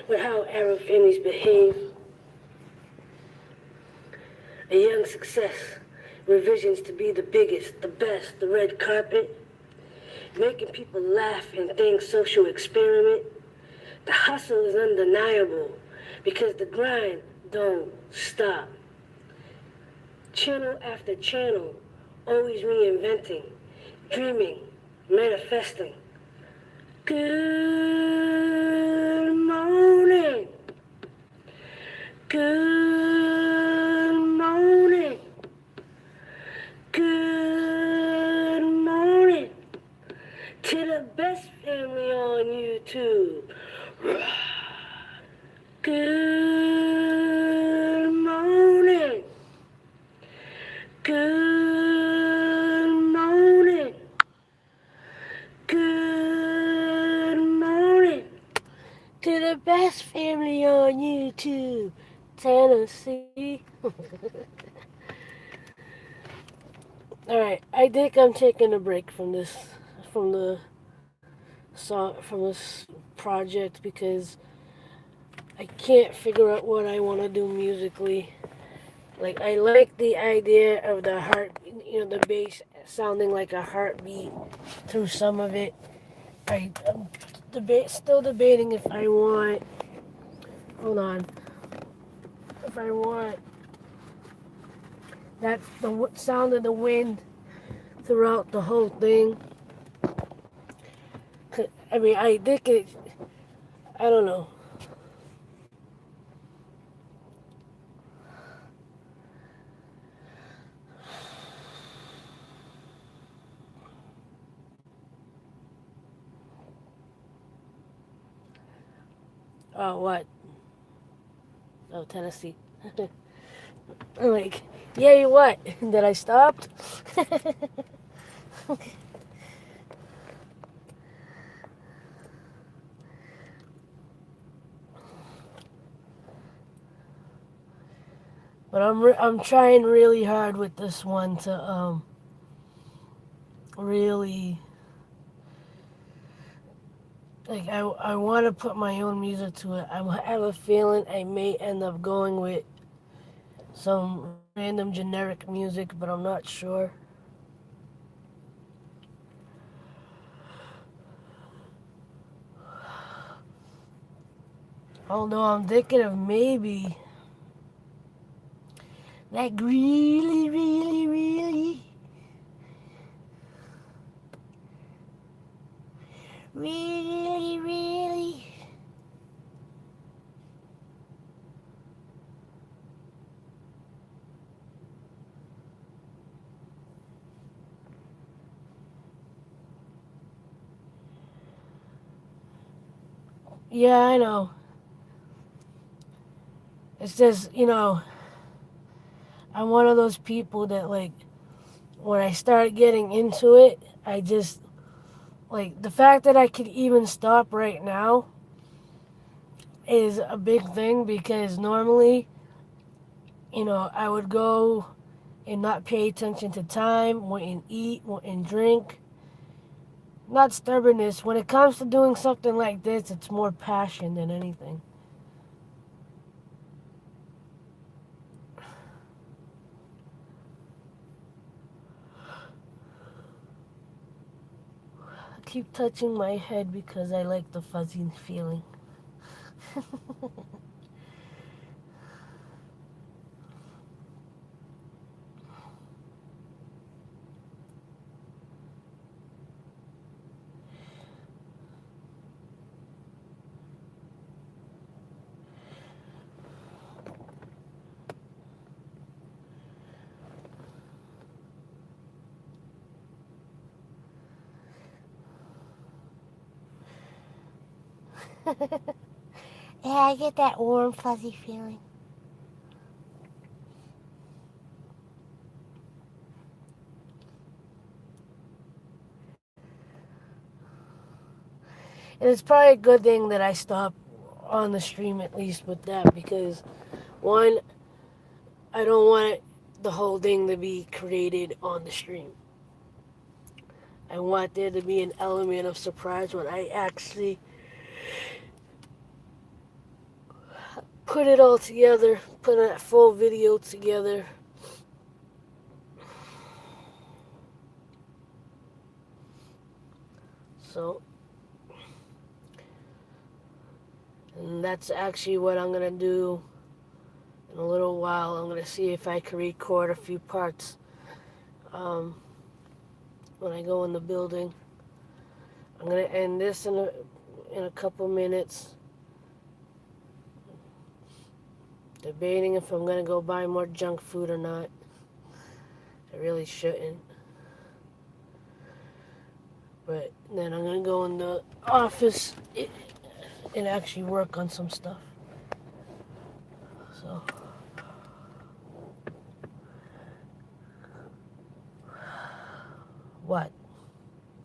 with how Arab families behave, a young success, revisions to be the biggest, the best, the red carpet, making people laugh and think social experiment. The hustle is undeniable because the grind don't stop. Channel after channel, always reinventing, dreaming, manifesting. Good morning. Good morning. Good morning to the best family on YouTube. Good morning. Good morning. Good morning To the best family on YouTube, Tennessee. Alright, I think I'm taking a break from from the song, from this project because I can't figure out what I want to do musically. Like, I like the idea of the heart, the bass sounding like a heartbeat through some of it. I'm still debating if I want, hold on, if I want the sound of the wind throughout the whole thing. I mean, I think I don't know. Oh, what? Oh, Tennessee. I'm like, yay, what? That I stopped? But I'm trying really hard with this one to really, like, I want to put my own music to it. I have a feeling I may end up going with some random generic music, but I'm not sure. Although I'm thinking of maybe like really, really, really, really, really. Yeah, I know. It's just, I'm one of those people that, like, when I start getting into it, I just, like, the fact that I could even stop right now is a big thing because normally, I would go and not pay attention to time, wouldn't eat, wouldn't drink. Not stubbornness. When it comes to doing something like this, it's more passion than anything. I keep touching my head because I like the fuzzy feeling. Yeah, I get that warm, fuzzy feeling. And it's probably a good thing that I stopped on the stream at least with that because, one, I don't want the whole thing to be created on the stream. I want there to be an element of surprise when I actually put it all together, put a full video together. So, and that's actually what I'm going to do in a little while. I'm going to see if I can record a few parts when I go in the building. I'm going to end this in a couple minutes. Debating if I'm going to go buy more junk food or not. I really shouldn't. But then I'm going to go in the office and actually work on some stuff. So, what?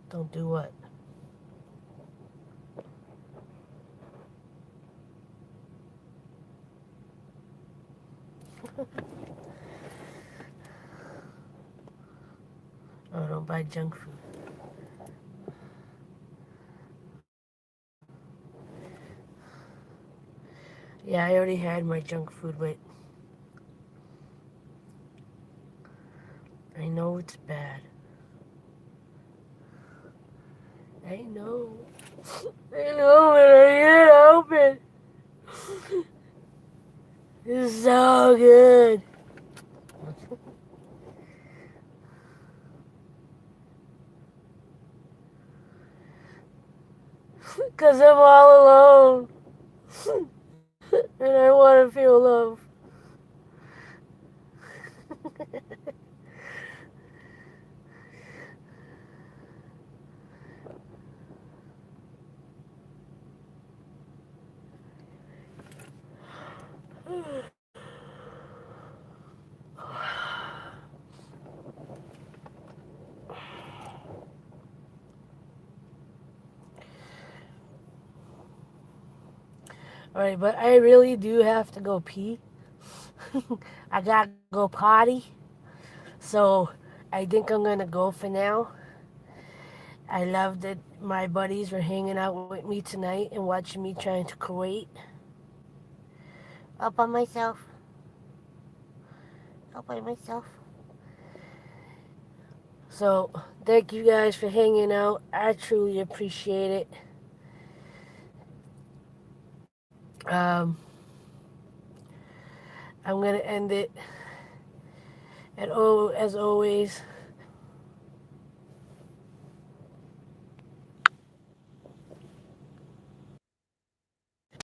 Don't do what? Oh, don't buy junk food. Yeah, I already had my junk food, but I know it's bad. I know. I know, but I can't help it. It's so good. Because I'm all alone. And I want to feel love. Alright, but I really do have to go pee. I gotta go potty. So I think I'm gonna go for now. I love that my buddies were hanging out with me tonight and watching me trying to create. All by myself. All by myself. So thank you guys for hanging out. I truly appreciate it. I'm gonna end it. And as always,